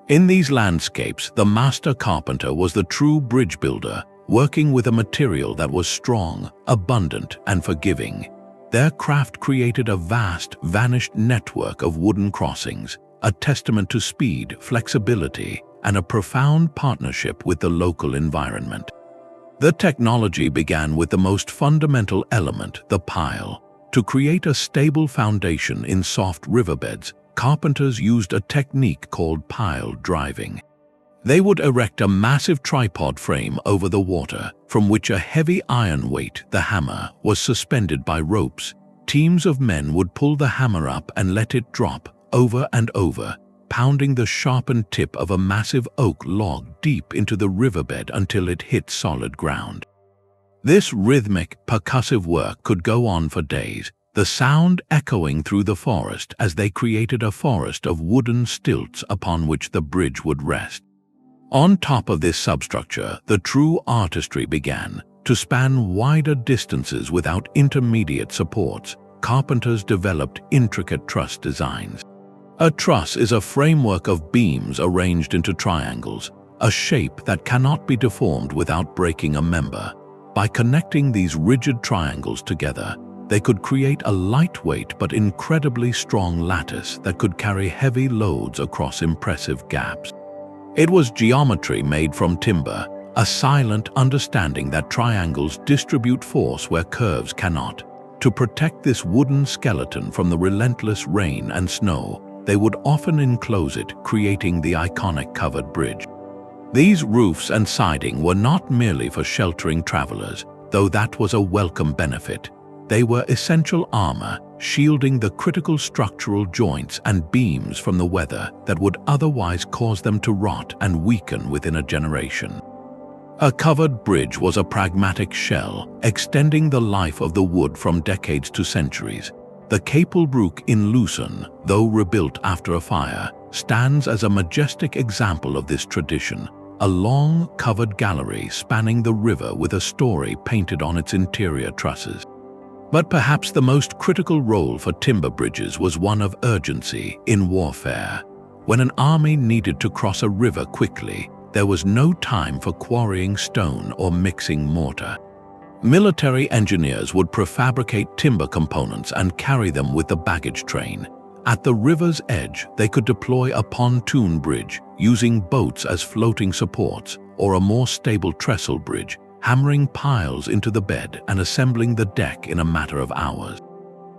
In these landscapes, the master carpenter was the true bridge builder, working with a material that was strong, abundant, and forgiving. Their craft created a vast, vanished network of wooden crossings, a testament to speed, flexibility, and a profound partnership with the local environment. The technology began with the most fundamental element, the pile. To create a stable foundation in soft riverbeds, carpenters used a technique called pile driving. They would erect a massive tripod frame over the water, from which a heavy iron weight, the hammer, was suspended by ropes. Teams of men would pull the hammer up and let it drop, over and over, pounding the sharpened tip of a massive oak log deep into the riverbed until it hit solid ground. This rhythmic, percussive work could go on for days, the sound echoing through the forest as they created a forest of wooden stilts upon which the bridge would rest. On top of this substructure, the true artistry began. To span wider distances without intermediate supports, carpenters developed intricate truss designs. A truss is a framework of beams arranged into triangles, a shape that cannot be deformed without breaking a member. By connecting these rigid triangles together, they could create a lightweight but incredibly strong lattice that could carry heavy loads across impressive gaps. It was geometry made from timber, a silent understanding that triangles distribute force where curves cannot. To protect this wooden skeleton from the relentless rain and snow, they would often enclose it, creating the iconic covered bridge. These roofs and siding were not merely for sheltering travelers, though that was a welcome benefit. They were essential armor, shielding the critical structural joints and beams from the weather that would otherwise cause them to rot and weaken within a generation. A covered bridge was a pragmatic shell, extending the life of the wood from decades to centuries. The Capelbrook in Lucerne, though rebuilt after a fire, stands as a majestic example of this tradition, a long, covered gallery spanning the river with a story painted on its interior trusses. But perhaps the most critical role for timber bridges was one of urgency in warfare. When an army needed to cross a river quickly, there was no time for quarrying stone or mixing mortar. Military engineers would prefabricate timber components and carry them with the baggage train. At the river's edge, they could deploy a pontoon bridge, using boats as floating supports, or a more stable trestle bridge, hammering piles into the bed and assembling the deck in a matter of hours.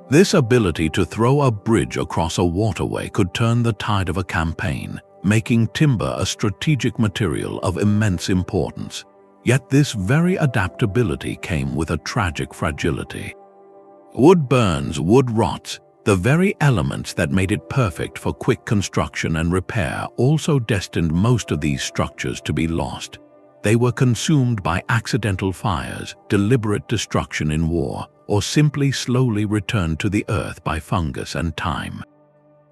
This ability to throw a bridge across a waterway could turn the tide of a campaign, making timber a strategic material of immense importance. Yet this very adaptability came with a tragic fragility. Wood burns, wood rots. The very elements that made it perfect for quick construction and repair also destined most of these structures to be lost. They were consumed by accidental fires, deliberate destruction in war, or simply slowly returned to the earth by fungus and time.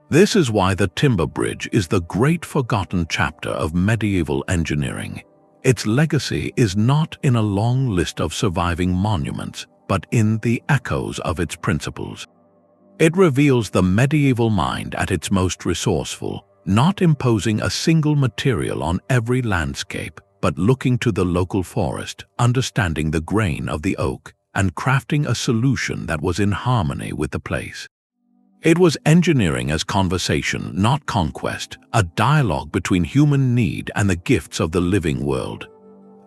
This is why the timber bridge is the great forgotten chapter of medieval engineering. Its legacy is not in a long list of surviving monuments, but in the echoes of its principles. It reveals the medieval mind at its most resourceful, not imposing a single material on every landscape, but looking to the local forest, understanding the grain of the oak, and crafting a solution that was in harmony with the place. It was engineering as conversation, not conquest, a dialogue between human need and the gifts of the living world.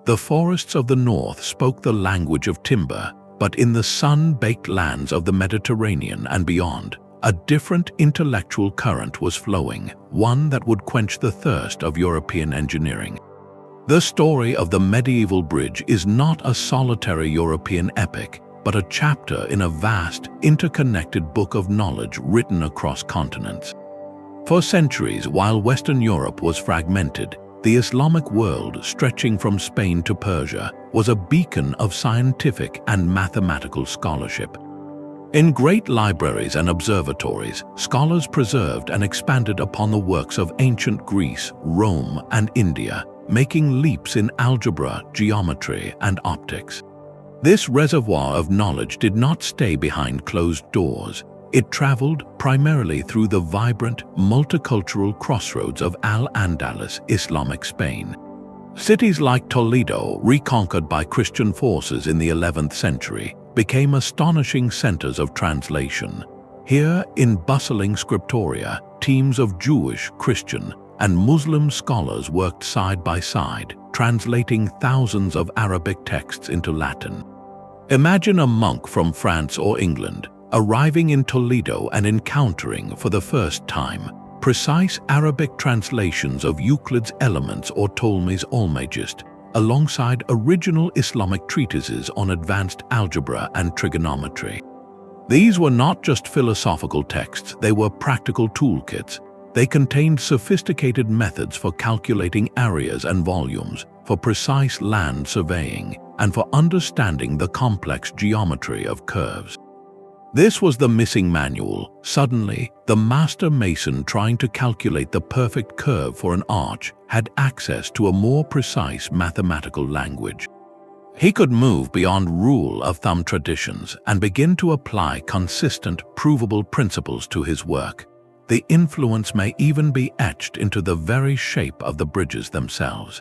The forests of the north spoke the language of timber, but in the sun-baked lands of the Mediterranean and beyond, a different intellectual current was flowing, one that would quench the thirst of European engineering. The story of the medieval bridge is not a solitary European epic. but a chapter in a vast, interconnected book of knowledge written across continents. For centuries, while Western Europe was fragmented, the Islamic world, stretching from Spain to Persia, was a beacon of scientific and mathematical scholarship. In great libraries and observatories, scholars preserved and expanded upon the works of ancient Greece, Rome, and India, making leaps in algebra, geometry, and optics. This reservoir of knowledge did not stay behind closed doors. It traveled primarily through the vibrant, multicultural crossroads of Al-Andalus, Islamic Spain. Cities like Toledo, reconquered by Christian forces in the 11th century, became astonishing centers of translation. Here, in bustling scriptoria, teams of Jewish, Christian, and Muslim scholars worked side by side, translating thousands of Arabic texts into Latin. Imagine a monk from France or England arriving in Toledo and encountering, for the first time, precise Arabic translations of Euclid's Elements or Ptolemy's Almagest, alongside original Islamic treatises on advanced algebra and trigonometry. These were not just philosophical texts, they were practical toolkits. They contained sophisticated methods for calculating areas and volumes, for precise land surveying, and for understanding the complex geometry of curves. This was the missing manual. Suddenly, the master mason trying to calculate the perfect curve for an arch had access to a more precise mathematical language. He could move beyond rule-of-thumb traditions and begin to apply consistent, provable principles to his work. The influence may even be etched into the very shape of the bridges themselves.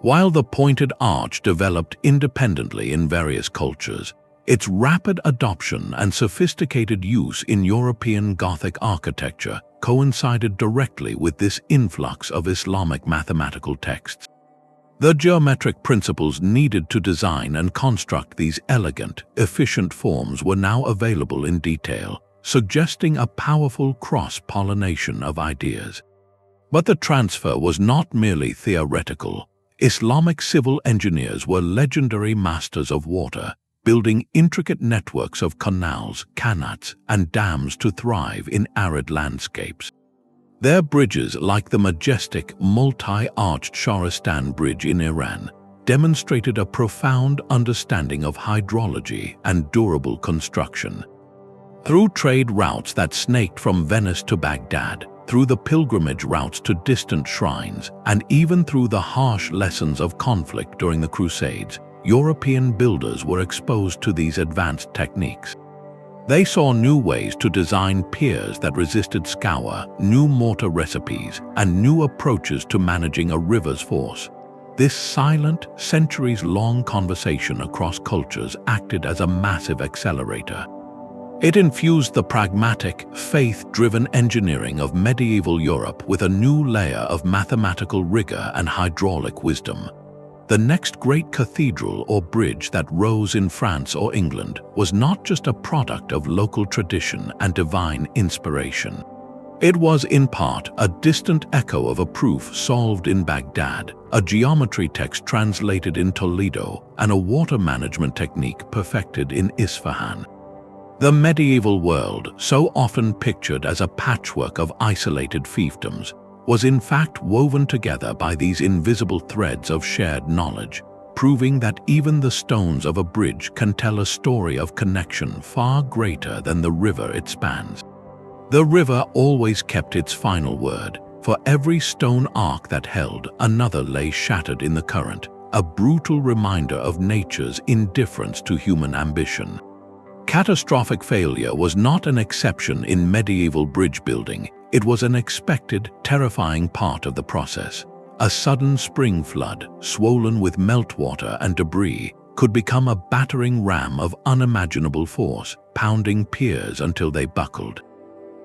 While the pointed arch developed independently in various cultures, its rapid adoption and sophisticated use in European Gothic architecture coincided directly with this influx of Islamic mathematical texts. The geometric principles needed to design and construct these elegant, efficient forms were now available in detail, suggesting a powerful cross-pollination of ideas. But the transfer was not merely theoretical. Islamic civil engineers were legendary masters of water, building intricate networks of canals, qanats, and dams to thrive in arid landscapes. Their bridges, like the majestic, multi-arched Shahrastan Bridge in Iran, demonstrated a profound understanding of hydrology and durable construction. Through trade routes that snaked from Venice to Baghdad, through the pilgrimage routes to distant shrines, and even through the harsh lessons of conflict during the Crusades, European builders were exposed to these advanced techniques. They saw new ways to design piers that resisted scour, new mortar recipes, and new approaches to managing a river's force. This silent, centuries-long conversation across cultures acted as a massive accelerator. It infused the pragmatic, faith-driven engineering of medieval Europe with a new layer of mathematical rigor and hydraulic wisdom. The next great cathedral or bridge that rose in France or England was not just a product of local tradition and divine inspiration. It was in part a distant echo of a proof solved in Baghdad, a geometry text translated in Toledo, and a water management technique perfected in Isfahan. The medieval world, so often pictured as a patchwork of isolated fiefdoms, was in fact woven together by these invisible threads of shared knowledge, proving that even the stones of a bridge can tell a story of connection far greater than the river it spans. The river always kept its final word. For every stone arc that held, another lay shattered in the current, a brutal reminder of nature's indifference to human ambition. Catastrophic failure was not an exception in medieval bridge building. It was an expected, terrifying part of the process. A sudden spring flood, swollen with meltwater and debris, could become a battering ram of unimaginable force, pounding piers until they buckled.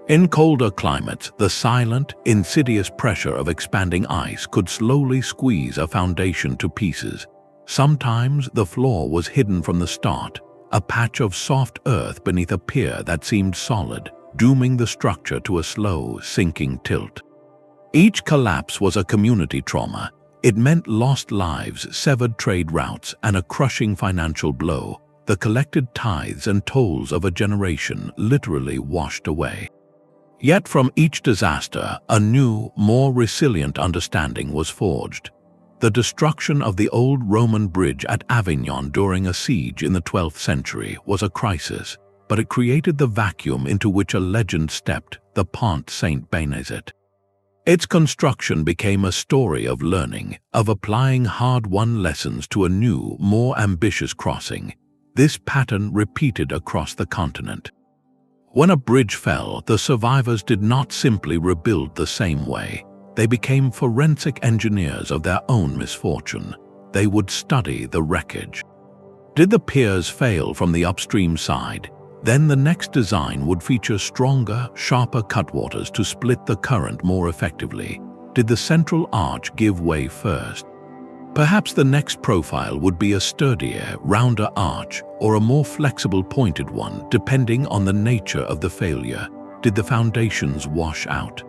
In colder climates, the silent, insidious pressure of expanding ice could slowly squeeze a foundation to pieces. Sometimes the floor was hidden from the start, a patch of soft earth beneath a pier that seemed solid, dooming the structure to a slow, sinking tilt. Each collapse was a community trauma. It meant lost lives, severed trade routes, and a crushing financial blow. the collected tithes and tolls of a generation literally washed away. Yet from each disaster, a new, more resilient understanding was forged. The destruction of the old Roman bridge at Avignon during a siege in the 12th century was a crisis, but it created the vacuum into which a legend stepped, the Pont Saint Benezet. Its construction became a story of learning, of applying hard-won lessons to a new, more ambitious crossing. This pattern repeated across the continent. When a bridge fell, the survivors did not simply rebuild the same way. They became forensic engineers of their own misfortune. They would study the wreckage. Did the piers fail from the upstream side? Then the next design would feature stronger, sharper cutwaters to split the current more effectively. Did the central arch give way first? Perhaps the next profile would be a sturdier, rounder arch or a more flexible pointed one, depending on the nature of the failure. Did the foundations wash out?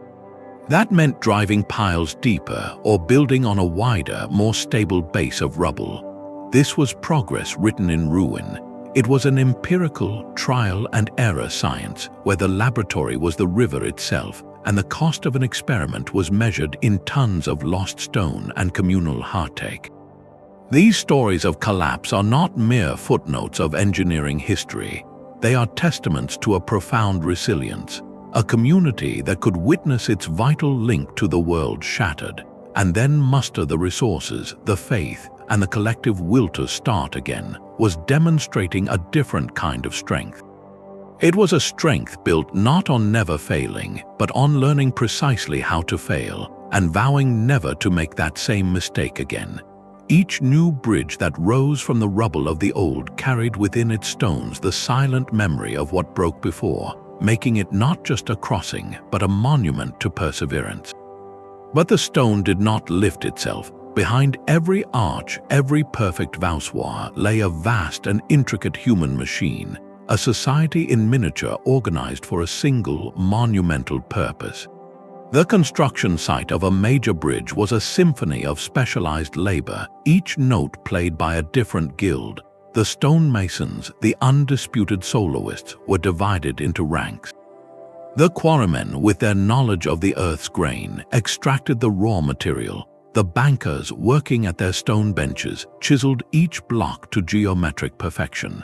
That meant driving piles deeper or building on a wider, more stable base of rubble. This was progress written in ruin. It was an empirical, trial-and-error science where the laboratory was the river itself, and the cost of an experiment was measured in tons of lost stone and communal heartache. These stories of collapse are not mere footnotes of engineering history. They are testaments to a profound resilience, a community that could witness its vital link to the world shattered, and then muster the resources, the faith, and the collective will to start again, was demonstrating a different kind of strength. It was a strength built not on never failing, but on learning precisely how to fail, and vowing never to make that same mistake again. Each new bridge that rose from the rubble of the old carried within its stones the silent memory of what broke before, making it not just a crossing, but a monument to perseverance. But the stone did not lift itself. Behind every arch, every perfect voussoir, lay a vast and intricate human machine, a society in miniature organized for a single, monumental purpose. The construction site of a major bridge was a symphony of specialized labor, each note played by a different guild. The stonemasons, the undisputed soloists, were divided into ranks. The quarrymen, with their knowledge of the earth's grain, extracted the raw material. The bankers, working at their stone benches, chiseled each block to geometric perfection.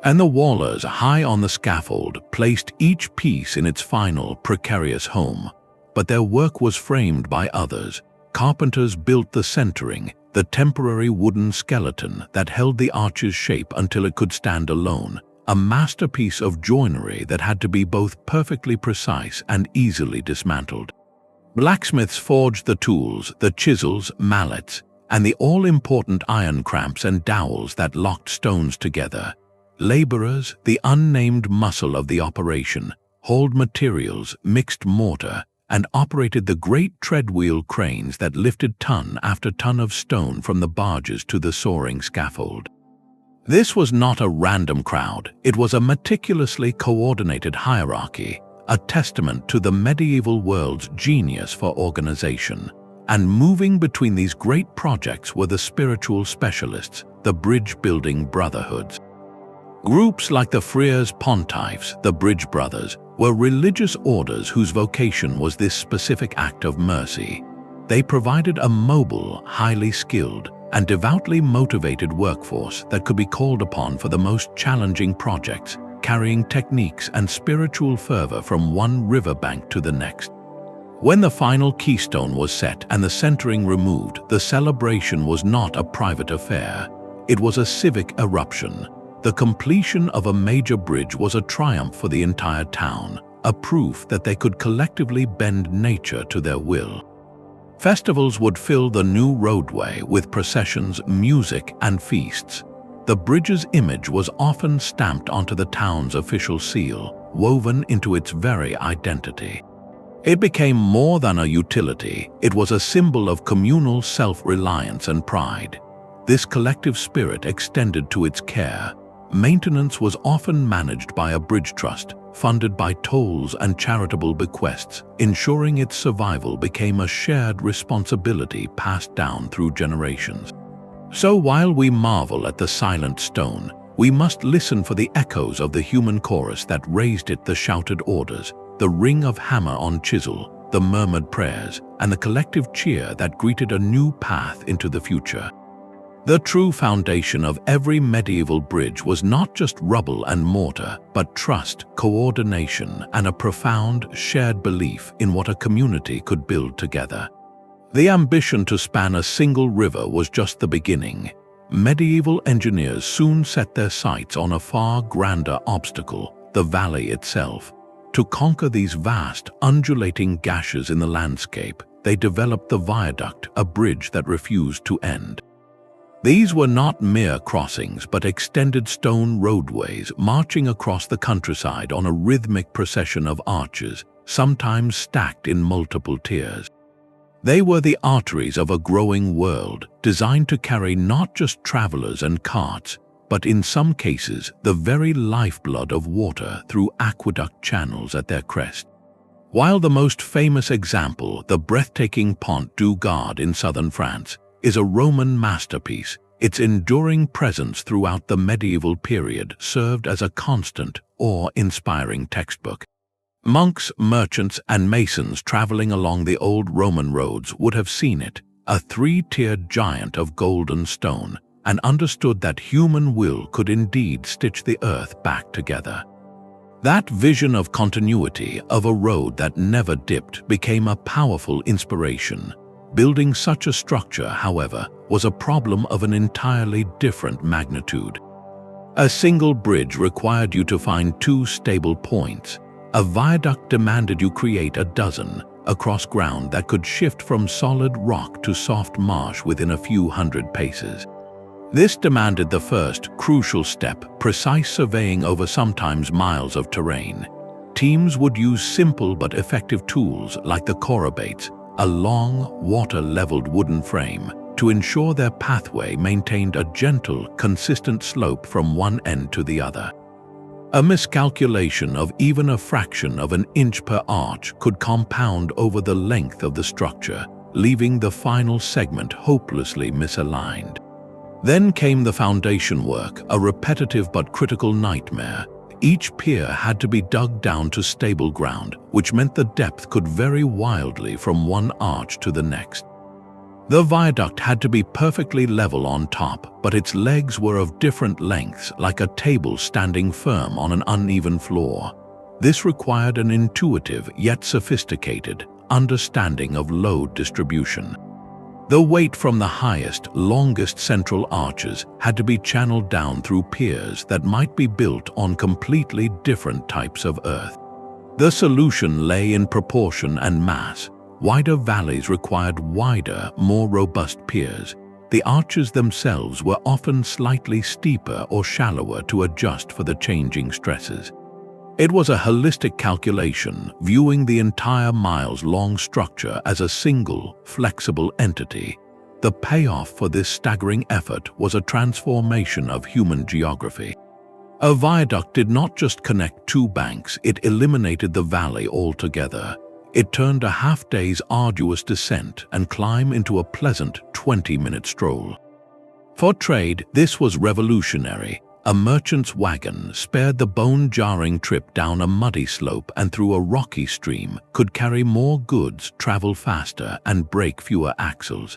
And the wallers, high on the scaffold, placed each piece in its final, precarious home. But their work was framed by others. Carpenters built the centering, the temporary wooden skeleton that held the arch's shape until it could stand alone, a masterpiece of joinery that had to be both perfectly precise and easily dismantled. Blacksmiths forged the tools, the chisels, mallets, and the all-important iron cramps and dowels that locked stones together. Laborers, the unnamed muscle of the operation, hauled materials, mixed mortar, and operated the great treadwheel cranes that lifted ton after ton of stone from the barges to the soaring scaffold. This was not a random crowd, it was a meticulously coordinated hierarchy, a testament to the medieval world's genius for organization. And moving between these great projects were the spiritual specialists, the Bridge-Building Brotherhoods. Groups like the Friars Pontiffs, the Bridge Brothers, were religious orders whose vocation was this specific act of mercy. They provided a mobile, highly skilled, and devoutly motivated workforce that could be called upon for the most challenging projects, carrying techniques and spiritual fervor from one riverbank to the next. When the final keystone was set and the centering removed, the celebration was not a private affair. It was a civic eruption. The completion of a major bridge was a triumph for the entire town, a proof that they could collectively bend nature to their will. Festivals would fill the new roadway with processions, music, and feasts. The bridge's image was often stamped onto the town's official seal, woven into its very identity. It became more than a utility, it was a symbol of communal self-reliance and pride. This collective spirit extended to its care. Maintenance was often managed by a bridge trust, funded by tolls and charitable bequests, ensuring its survival became a shared responsibility passed down through generations. So while we marvel at the silent stone, we must listen for the echoes of the human chorus that raised it, the shouted orders, the ring of hammer on chisel, the murmured prayers, and the collective cheer that greeted a new path into the future. The true foundation of every medieval bridge was not just rubble and mortar, but trust, coordination, and a profound, shared belief in what a community could build together. The ambition to span a single river was just the beginning. Medieval engineers soon set their sights on a far grander obstacle, the valley itself. To conquer these vast, undulating gashes in the landscape, they developed the viaduct, a bridge that refused to end. These were not mere crossings, but extended stone roadways marching across the countryside on a rhythmic procession of arches, sometimes stacked in multiple tiers. They were the arteries of a growing world, designed to carry not just travelers and carts, but in some cases the very lifeblood of water through aqueduct channels at their crest. While the most famous example, the breathtaking Pont du Gard in southern France, is a Roman masterpiece, its enduring presence throughout the medieval period served as a constant, awe-inspiring textbook. Monks, merchants, and masons traveling along the old Roman roads would have seen it, a three-tiered giant of golden stone, and understood that human will could indeed stitch the earth back together. That vision of continuity, of a road that never dipped, became a powerful inspiration. Building such a structure, however, was a problem of an entirely different magnitude. A single bridge required you to find two stable points. A viaduct demanded you create a dozen, across ground that could shift from solid rock to soft marsh within a few hundred paces. This demanded the first, crucial step, precise surveying over sometimes miles of terrain. Teams would use simple but effective tools like the corrubates, a long, water-leveled wooden frame, to ensure their pathway maintained a gentle, consistent slope from one end to the other. A miscalculation of even a fraction of an inch per arch could compound over the length of the structure, leaving the final segment hopelessly misaligned. Then came the foundation work, a repetitive but critical nightmare. Each pier had to be dug down to stable ground, which meant the depth could vary wildly from one arch to the next. The viaduct had to be perfectly level on top, but its legs were of different lengths, like a table standing firm on an uneven floor. This required an intuitive yet sophisticated understanding of load distribution. The weight from the highest, longest central arches had to be channeled down through piers that might be built on completely different types of earth. The solution lay in proportion and mass. Wider valleys required wider, more robust piers. The arches themselves were often slightly steeper or shallower to adjust for the changing stresses. It was a holistic calculation, viewing the entire miles-long structure as a single, flexible entity. The payoff for this staggering effort was a transformation of human geography. A viaduct did not just connect two banks, it eliminated the valley altogether. It turned a half-day's arduous descent and climb into a pleasant 20-minute stroll. For trade, this was revolutionary. A merchant's wagon, spared the bone-jarring trip down a muddy slope and through a rocky stream, could carry more goods, travel faster, and break fewer axles.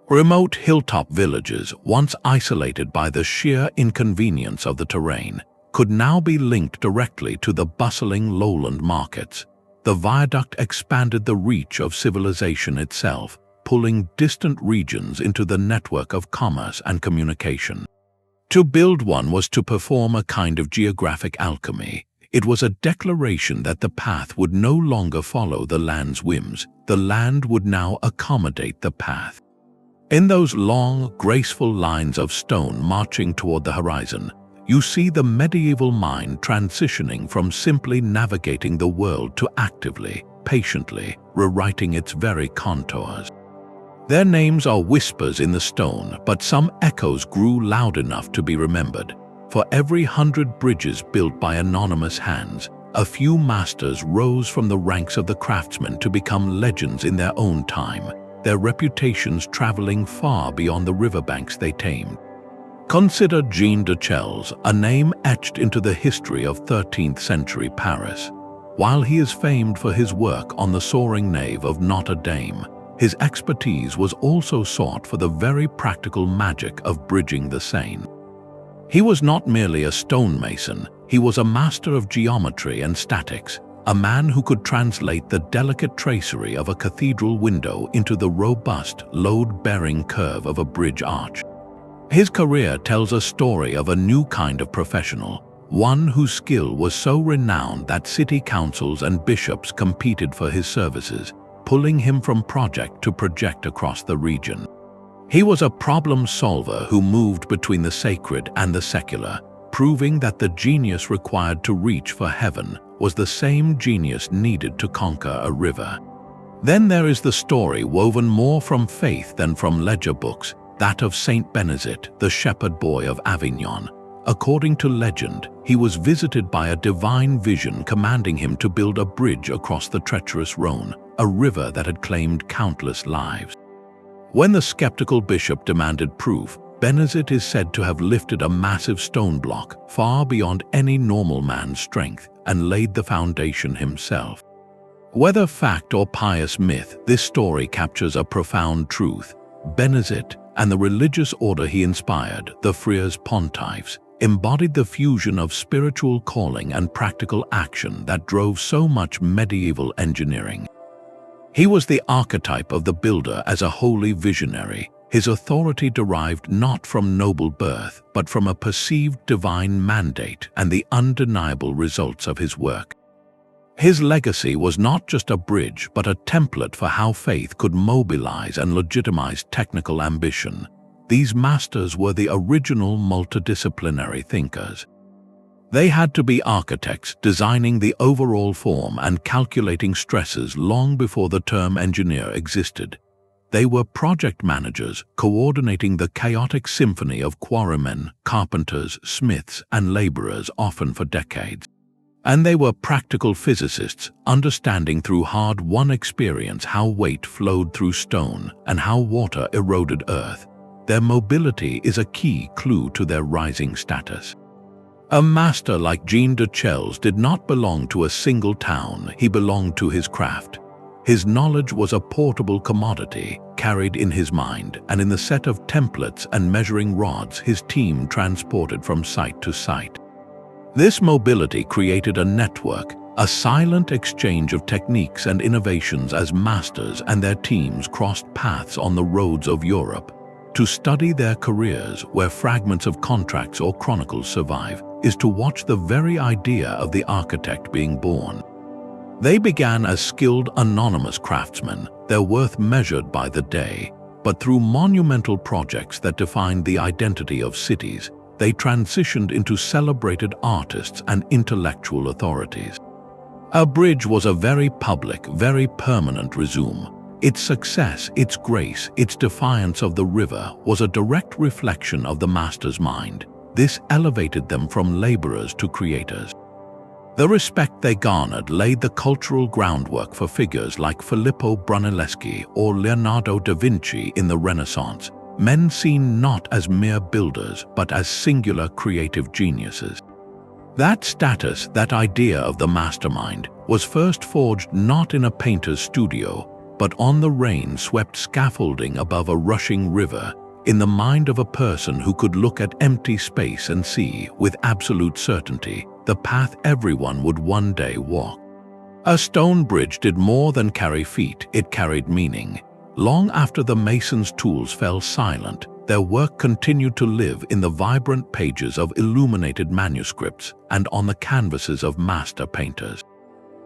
Remote hilltop villages, once isolated by the sheer inconvenience of the terrain, could now be linked directly to the bustling lowland markets. The viaduct expanded the reach of civilization itself, pulling distant regions into the network of commerce and communication. To build one was to perform a kind of geographic alchemy. It was a declaration that the path would no longer follow the land's whims. The land would now accommodate the path. In those long, graceful lines of stone marching toward the horizon, you see the medieval mind transitioning from simply navigating the world to actively, patiently, rewriting its very contours. Their names are whispers in the stone, but some echoes grew loud enough to be remembered. For every 100 bridges built by anonymous hands, a few masters rose from the ranks of the craftsmen to become legends in their own time, their reputations traveling far beyond the riverbanks they tamed. Consider Jean de Chelles, a name etched into the history of 13th century Paris. While he is famed for his work on the soaring nave of Notre Dame, his expertise was also sought for the very practical magic of bridging the Seine. He was not merely a stonemason, he was a master of geometry and statics, a man who could translate the delicate tracery of a cathedral window into the robust, load-bearing curve of a bridge arch. His career tells a story of a new kind of professional, one whose skill was so renowned that city councils and bishops competed for his services, pulling him from project to project across the region. He was a problem solver who moved between the sacred and the secular, proving that the genius required to reach for heaven was the same genius needed to conquer a river. Then there is the story woven more from faith than from ledger books, that of Saint Benezet, the shepherd boy of Avignon. According to legend, he was visited by a divine vision commanding him to build a bridge across the treacherous Rhône, a river that had claimed countless lives. When the skeptical bishop demanded proof, Benezet is said to have lifted a massive stone block far beyond any normal man's strength and laid the foundation himself. Whether fact or pious myth, this story captures a profound truth. Benezet and the religious order he inspired, the Friars Pontiffs, embodied the fusion of spiritual calling and practical action that drove so much medieval engineering. He was the archetype of the builder as a holy visionary, his authority derived not from noble birth, but from a perceived divine mandate and the undeniable results of his work. His legacy was not just a bridge, but a template for how faith could mobilize and legitimize technical ambition. These masters were the original multidisciplinary thinkers. They had to be architects, designing the overall form and calculating stresses long before the term engineer existed. They were project managers, coordinating the chaotic symphony of quarrymen, carpenters, smiths, and laborers, often for decades. And they were practical physicists, understanding through hard-won experience how weight flowed through stone and how water eroded earth. Their mobility is a key clue to their rising status. A master like Jean de Chelles did not belong to a single town, he belonged to his craft. His knowledge was a portable commodity, carried in his mind, and in the set of templates and measuring rods his team transported from site to site. This mobility created a network, a silent exchange of techniques and innovations as masters and their teams crossed paths on the roads of Europe. To study their careers where fragments of contracts or chronicles survive is to watch the very idea of the architect being born. They began as skilled anonymous craftsmen, their worth measured by the day, but through monumental projects that defined the identity of cities, they transitioned into celebrated artists and intellectual authorities. A bridge was a very public, very permanent resume. Its success, its grace, its defiance of the river was a direct reflection of the master's mind. This elevated them from laborers to creators. The respect they garnered laid the cultural groundwork for figures like Filippo Brunelleschi or Leonardo da Vinci in the Renaissance, men seen not as mere builders but as singular creative geniuses. That status, that idea of the mastermind, was first forged not in a painter's studio, but on the rain-swept scaffolding above a rushing river, in the mind of a person who could look at empty space and see, with absolute certainty, the path everyone would one day walk. A stone bridge did more than carry feet, it carried meaning. Long after the mason's tools fell silent, their work continued to live in the vibrant pages of illuminated manuscripts and on the canvases of master painters.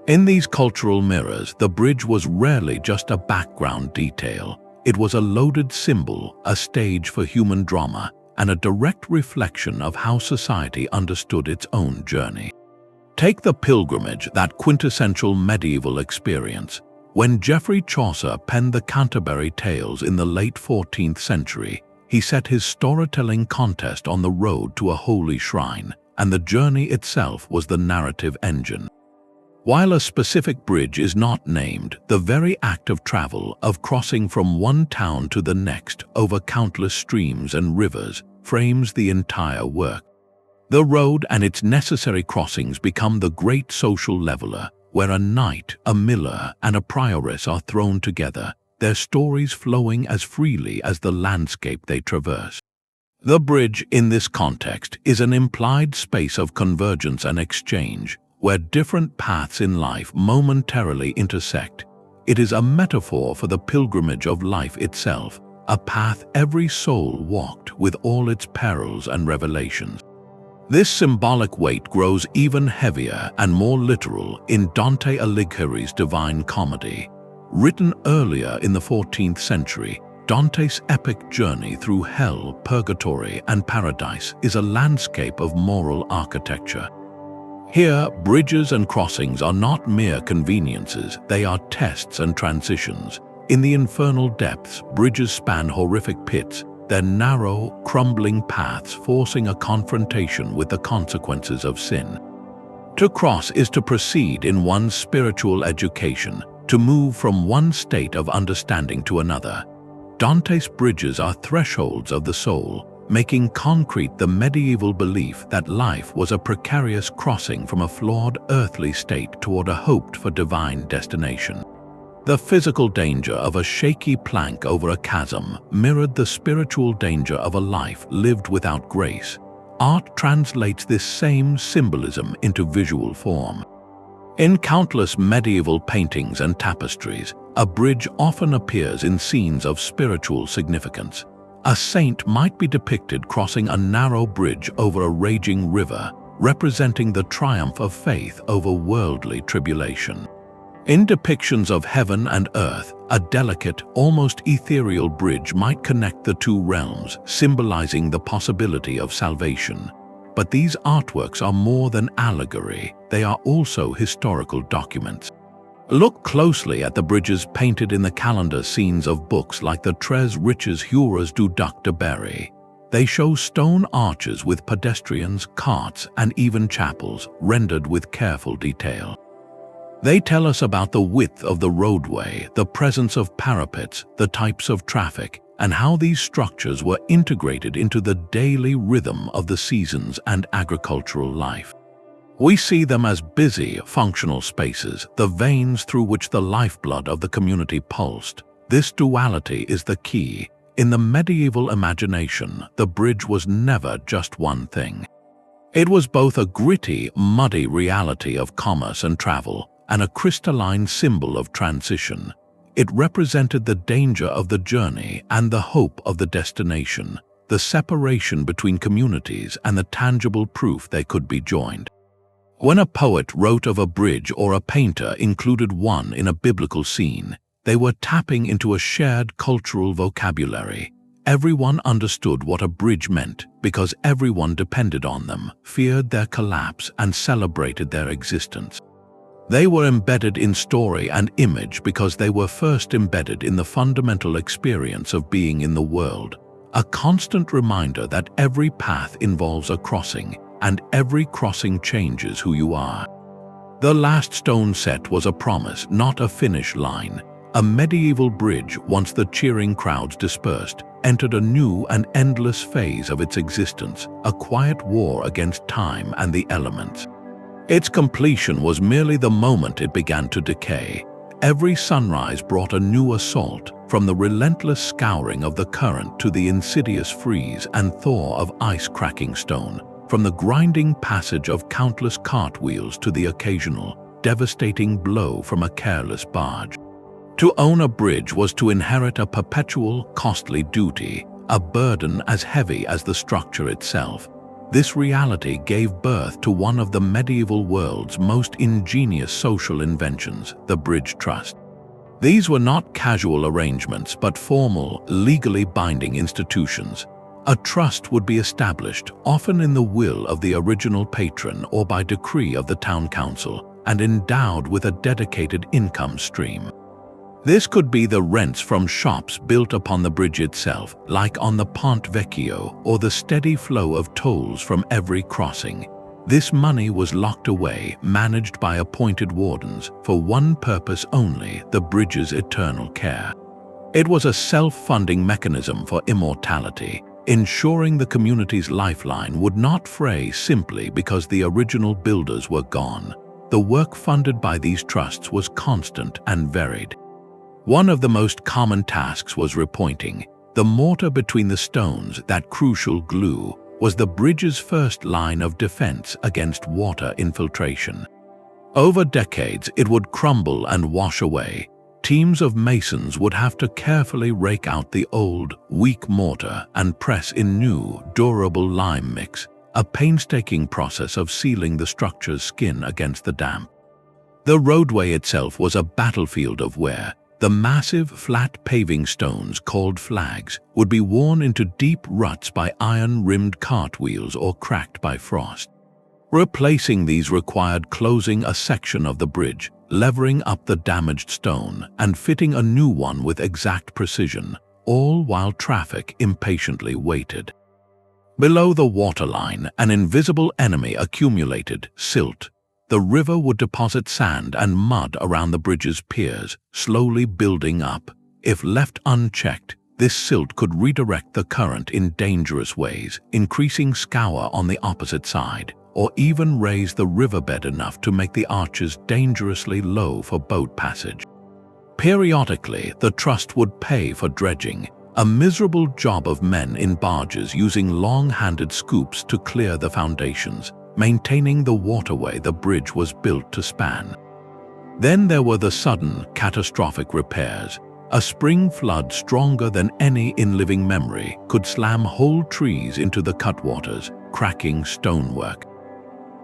In these cultural mirrors, the bridge was rarely just a background detail. It was a loaded symbol, a stage for human drama, and a direct reflection of how society understood its own journey. Take the pilgrimage, that quintessential medieval experience. When Geoffrey Chaucer penned the Canterbury Tales in the late 14th century, he set his storytelling contest on the road to a holy shrine, and the journey itself was the narrative engine. While a specific bridge is not named, the very act of travel, of crossing from one town to the next over countless streams and rivers, frames the entire work. The road and its necessary crossings become the great social leveler, where a knight, a miller, and a prioress are thrown together, their stories flowing as freely as the landscape they traverse. The bridge, in this context, is an implied space of convergence and exchange, where different paths in life momentarily intersect. It is a metaphor for the pilgrimage of life itself, a path every soul walked with all its perils and revelations. This symbolic weight grows even heavier and more literal in Dante Alighieri's Divine Comedy. Written earlier in the 14th century, Dante's epic journey through hell, purgatory, and paradise is a landscape of moral architecture. Here, bridges and crossings are not mere conveniences, they are tests and transitions. In the infernal depths, bridges span horrific pits, their narrow, crumbling paths forcing a confrontation with the consequences of sin. To cross is to proceed in one's spiritual education, to move from one state of understanding to another. Dante's bridges are thresholds of the soul, making concrete the medieval belief that life was a precarious crossing from a flawed earthly state toward a hoped-for divine destination. The physical danger of a shaky plank over a chasm mirrored the spiritual danger of a life lived without grace. Art translates this same symbolism into visual form. In countless medieval paintings and tapestries, a bridge often appears in scenes of spiritual significance. A saint might be depicted crossing a narrow bridge over a raging river, representing the triumph of faith over worldly tribulation. In depictions of heaven and earth, a delicate, almost ethereal bridge might connect the two realms, symbolizing the possibility of salvation. But these artworks are more than allegory, they are also historical documents. Look closely at the bridges painted in the calendar scenes of books like the Tres Riches Heures du Duc de Berry. They show stone arches with pedestrians, carts, and even chapels, rendered with careful detail. They tell us about the width of the roadway, the presence of parapets, the types of traffic, and how these structures were integrated into the daily rhythm of the seasons and agricultural life. We see them as busy, functional spaces, the veins through which the lifeblood of the community pulsed. This duality is the key. In the medieval imagination, the bridge was never just one thing. It was both a gritty, muddy reality of commerce and travel, and a crystalline symbol of transition. It represented the danger of the journey and the hope of the destination, the separation between communities and the tangible proof they could be joined. When a poet wrote of a bridge or a painter included one in a biblical scene, they were tapping into a shared cultural vocabulary. Everyone understood what a bridge meant because everyone depended on them, feared their collapse, and celebrated their existence. They were embedded in story and image because they were first embedded in the fundamental experience of being in the world, a constant reminder that every path involves a crossing, and every crossing changes who you are. The last stone set was a promise, not a finish line. A medieval bridge, once the cheering crowds dispersed, entered a new and endless phase of its existence, a quiet war against time and the elements. Its completion was merely the moment it began to decay. Every sunrise brought a new assault, from the relentless scouring of the current to the insidious freeze and thaw of ice-cracking stone, from the grinding passage of countless cartwheels to the occasional, devastating blow from a careless barge. To own a bridge was to inherit a perpetual, costly duty, a burden as heavy as the structure itself. This reality gave birth to one of the medieval world's most ingenious social inventions, the bridge trust. These were not casual arrangements, but formal, legally binding institutions. A trust would be established, often in the will of the original patron or by decree of the town council, and endowed with a dedicated income stream. This could be the rents from shops built upon the bridge itself, like on the Pont Vecchio, or the steady flow of tolls from every crossing. This money was locked away, managed by appointed wardens, for one purpose only: the bridge's eternal care. It was a self-funding mechanism for immortality. ensuring the community's lifeline would not fray simply because the original builders were gone. The work funded by these trusts was constant and varied. One of the most common tasks was repointing. The mortar between the stones, that crucial glue, was the bridge's first line of defense against water infiltration. Over decades, it would crumble and wash away. Teams of masons would have to carefully rake out the old, weak mortar and press in new, durable lime mix, a painstaking process of sealing the structure's skin against the damp. The roadway itself was a battlefield of wear. The massive, flat paving stones, called flags, would be worn into deep ruts by iron-rimmed cartwheels or cracked by frost. Replacing these required closing a section of the bridge, levering up the damaged stone, and fitting a new one with exact precision, all while traffic impatiently waited. Below the waterline, an invisible enemy accumulated, silt. The river would deposit sand and mud around the bridge's piers, slowly building up. If left unchecked, this silt could redirect the current in dangerous ways, increasing scour on the opposite side, or even raise the riverbed enough to make the arches dangerously low for boat passage. Periodically, the trust would pay for dredging, a miserable job of men in barges using long-handed scoops to clear the foundations, maintaining the waterway the bridge was built to span. Then there were the sudden, catastrophic repairs. A spring flood stronger than any in living memory could slam whole trees into the cutwaters, cracking stonework.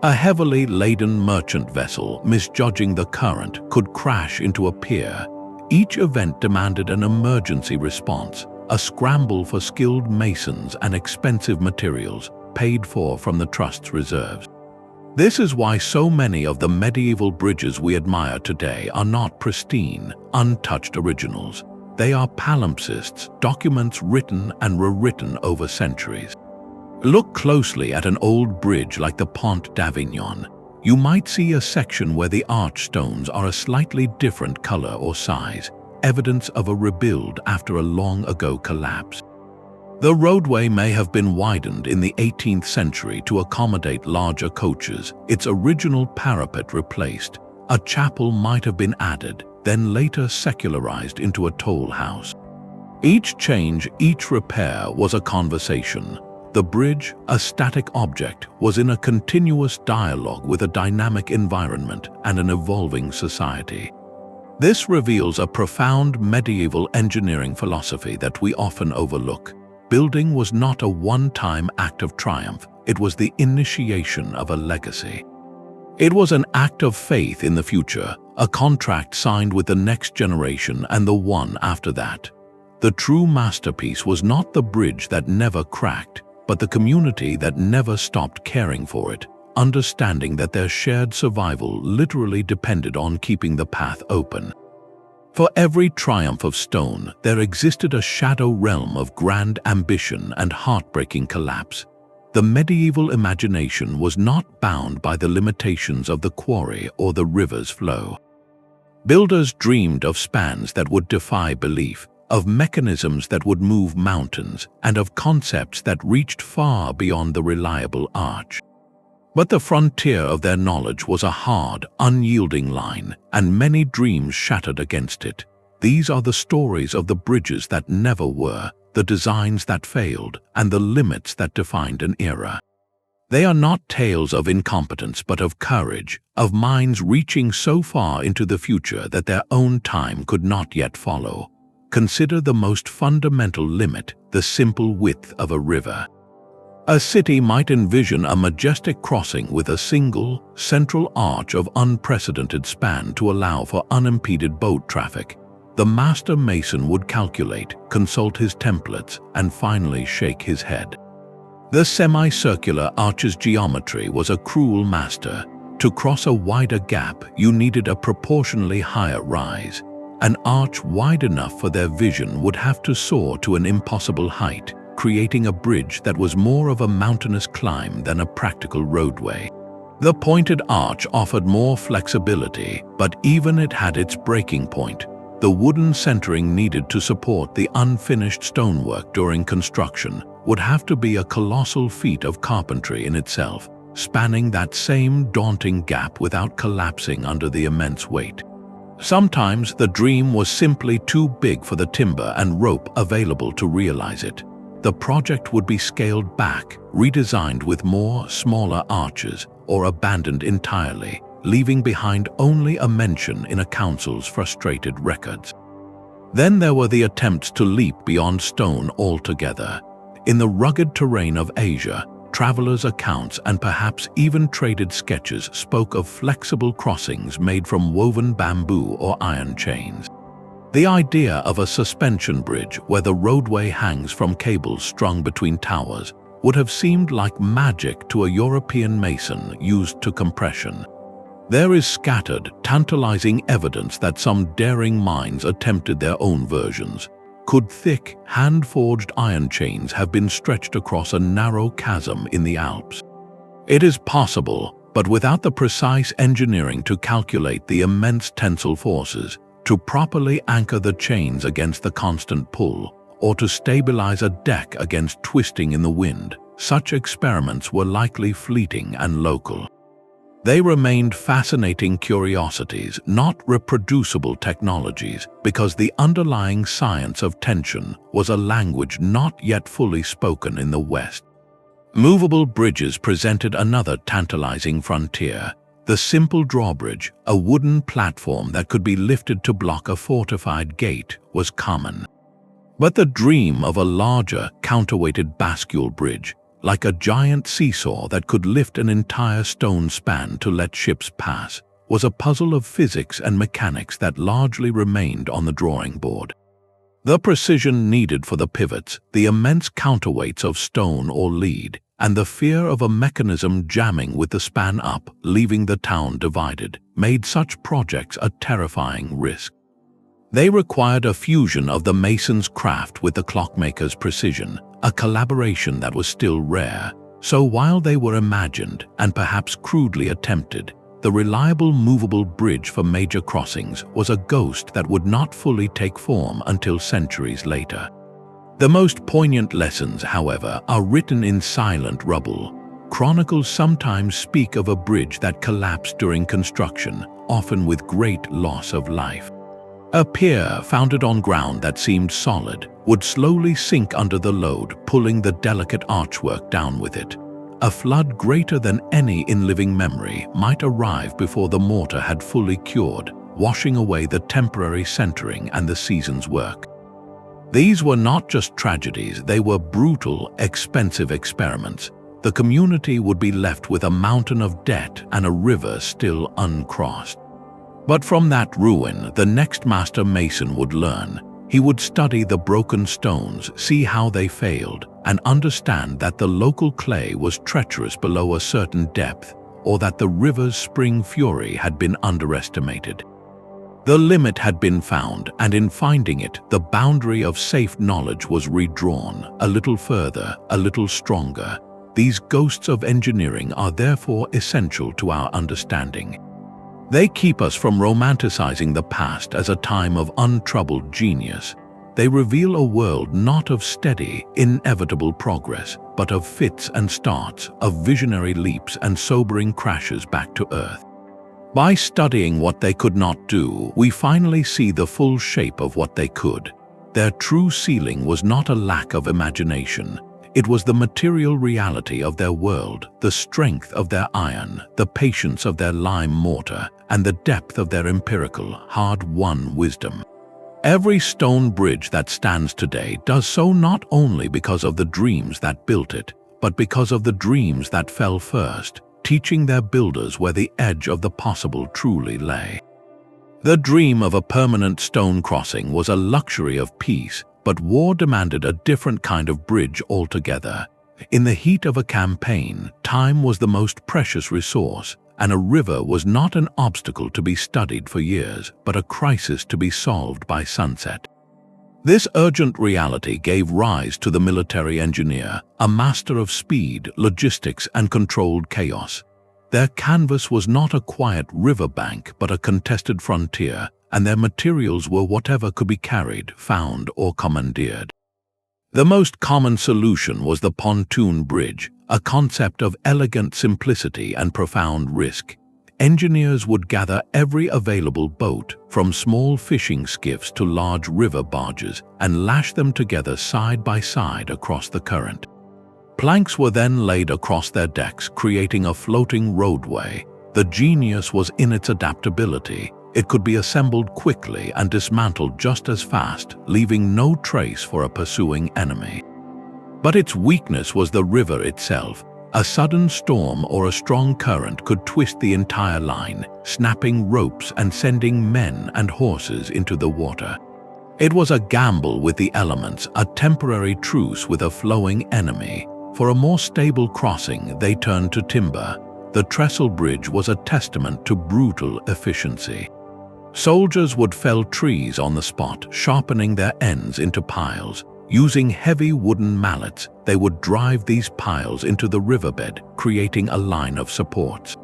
A heavily laden merchant vessel, misjudging the current, could crash into a pier. Each event demanded an emergency response, a scramble for skilled masons and expensive materials, paid for from the trust's reserves. This is why so many of the medieval bridges we admire today are not pristine, untouched originals. They are palimpsests, documents written and rewritten over centuries. Look closely at an old bridge like the Pont d'Avignon. You might see a section where the arch stones are a slightly different color or size, evidence of a rebuild after a long-ago collapse. The roadway may have been widened in the 18th century to accommodate larger coaches, its original parapet replaced. A chapel might have been added, then later secularized into a toll house. Each change, each repair was a conversation. The bridge, a static object, was in a continuous dialogue with a dynamic environment and an evolving society. This reveals a profound medieval engineering philosophy that we often overlook. Building was not a one-time act of triumph, it was the initiation of a legacy. It was an act of faith in the future, a contract signed with the next generation and the one after that. The true masterpiece was not the bridge that never cracked, but the community that never stopped caring for it, understanding that their shared survival literally depended on keeping the path open. For every triumph of stone, there existed a shadow realm of grand ambition and heartbreaking collapse. The medieval imagination was not bound by the limitations of the quarry or the river's flow. Builders dreamed of spans that would defy belief, of mechanisms that would move mountains, and of concepts that reached far beyond the reliable arch. But the frontier of their knowledge was a hard, unyielding line, and many dreams shattered against it. These are the stories of the bridges that never were, the designs that failed, and the limits that defined an era. They are not tales of incompetence but of courage, of minds reaching so far into the future that their own time could not yet follow. Consider the most fundamental limit, the simple width of a river. A city might envision a majestic crossing with a single, central arch of unprecedented span to allow for unimpeded boat traffic. The master mason would calculate, consult his templates, and finally shake his head. The semicircular arch's geometry was a cruel master. To cross a wider gap, you needed a proportionally higher rise. An arch wide enough for their vision would have to soar to an impossible height, creating a bridge that was more of a mountainous climb than a practical roadway. The pointed arch offered more flexibility, but even it had its breaking point. The wooden centering needed to support the unfinished stonework during construction, would have to be a colossal feat of carpentry in itself, spanning that same daunting gap without collapsing under the immense weight. Sometimes the dream was simply too big for the timber and rope available to realize it. The project would be scaled back, redesigned with more smaller arches, or abandoned entirely, leaving behind only a mention in a council's frustrated records. Then there were the attempts to leap beyond stone altogether. In the rugged terrain of Asia, travelers' accounts and perhaps even traded sketches spoke of flexible crossings made from woven bamboo or iron chains. The idea of a suspension bridge where the roadway hangs from cables strung between towers would have seemed like magic to a European mason used to compression. There is scattered, tantalizing evidence that some daring minds attempted their own versions. Could thick, hand-forged iron chains have been stretched across a narrow chasm in the Alps? It is possible, but without the precise engineering to calculate the immense tensile forces, to properly anchor the chains against the constant pull, or to stabilize a deck against twisting in the wind, such experiments were likely fleeting and local. They remained fascinating curiosities, not reproducible technologies, because the underlying science of tension was a language not yet fully spoken in the West. Movable bridges presented another tantalizing frontier. The simple drawbridge, a wooden platform that could be lifted to block a fortified gate, was common. But the dream of a larger, counterweighted bascule bridge, like a giant seesaw that could lift an entire stone span to let ships pass, was a puzzle of physics and mechanics that largely remained on the drawing board. The precision needed for the pivots, the immense counterweights of stone or lead, and the fear of a mechanism jamming with the span up, leaving the town divided, made such projects a terrifying risk. They required a fusion of the mason's craft with the clockmaker's precision, a collaboration that was still rare. So while they were imagined and perhaps crudely attempted, the reliable movable bridge for major crossings was a ghost that would not fully take form until centuries later. The most poignant lessons, however, are written in silent rubble. Chronicles sometimes speak of a bridge that collapsed during construction, often with great loss of life. A pier founded on ground that seemed solid would slowly sink under the load, pulling the delicate archwork down with it. A flood greater than any in living memory might arrive before the mortar had fully cured, washing away the temporary centering and the season's work. These were not just tragedies, they were brutal, expensive experiments. The community would be left with a mountain of debt and a river still uncrossed. But from that ruin, the next master mason would learn. He would study the broken stones, see how they failed, and understand that the local clay was treacherous below a certain depth, or that the river's spring fury had been underestimated. The limit had been found, and in finding it, the boundary of safe knowledge was redrawn, a little further, a little stronger. These ghosts of engineering are therefore essential to our understanding. They keep us from romanticizing the past as a time of untroubled genius. They reveal a world not of steady, inevitable progress, but of fits and starts, of visionary leaps and sobering crashes back to earth. By studying what they could not do, we finally see the full shape of what they could. Their true ceiling was not a lack of imagination. It was the material reality of their world, the strength of their iron, the patience of their lime mortar, and the depth of their empirical, hard-won wisdom. Every stone bridge that stands today does so not only because of the dreams that built it, but because of the dreams that fell first, teaching their builders where the edge of the possible truly lay. The dream of a permanent stone crossing was a luxury of peace, but war demanded a different kind of bridge altogether. In the heat of a campaign, time was the most precious resource, and a river was not an obstacle to be studied for years, but a crisis to be solved by sunset. This urgent reality gave rise to the military engineer, a master of speed, logistics, and controlled chaos. Their canvas was not a quiet riverbank, but a contested frontier, and their materials were whatever could be carried, found, or commandeered. The most common solution was the pontoon bridge, a concept of elegant simplicity and profound risk. Engineers would gather every available boat, from small fishing skiffs to large river barges, and lash them together side by side across the current. Planks were then laid across their decks, creating a floating roadway. The genius was in its adaptability. It could be assembled quickly and dismantled just as fast, leaving no trace for a pursuing enemy. But its weakness was the river itself. A sudden storm or a strong current could twist the entire line, snapping ropes and sending men and horses into the water. It was a gamble with the elements, a temporary truce with a flowing enemy. For a more stable crossing, they turned to timber. The trestle bridge was a testament to brutal efficiency. Soldiers would fell trees on the spot, sharpening their ends into piles. Using heavy wooden mallets, they would drive these piles into the riverbed, creating a line of supports.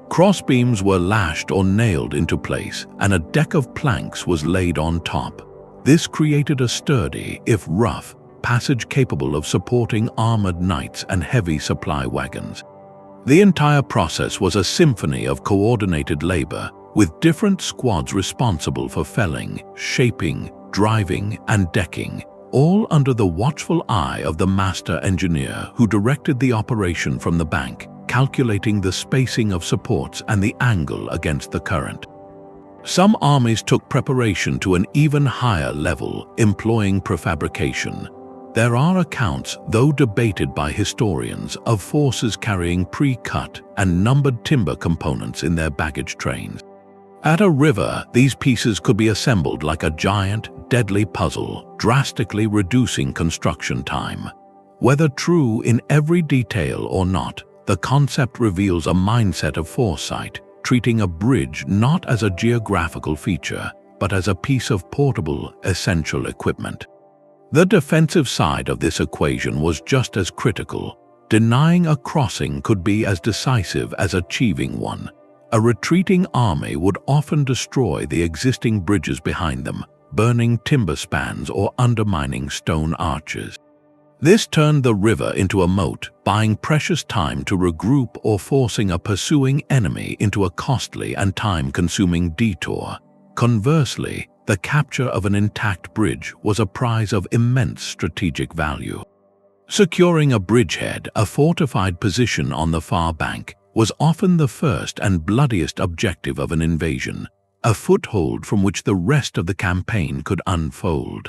Crossbeams were lashed or nailed into place, and a deck of planks was laid on top. This created a sturdy, if rough, passage capable of supporting armored knights and heavy supply wagons. The entire process was a symphony of coordinated labor, with different squads responsible for felling, shaping, driving, and decking, all under the watchful eye of the master engineer who directed the operation from the bank, calculating the spacing of supports and the angle against the current. Some armies took preparation to an even higher level, employing prefabrication. There are accounts, though debated by historians, of forces carrying pre-cut and numbered timber components in their baggage trains. At a river, these pieces could be assembled like a giant, deadly puzzle, drastically reducing construction time. Whether true in every detail or not, the concept reveals a mindset of foresight, treating a bridge not as a geographical feature, but as a piece of portable, essential equipment. The defensive side of this equation was just as critical. Denying a crossing could be as decisive as achieving one. A retreating army would often destroy the existing bridges behind them, burning timber spans or undermining stone arches. This turned the river into a moat, buying precious time to regroup or forcing a pursuing enemy into a costly and time-consuming detour. Conversely, the capture of an intact bridge was a prize of immense strategic value. Securing a bridgehead, a fortified position on the far bank, was often the first and bloodiest objective of an invasion, a foothold from which the rest of the campaign could unfold.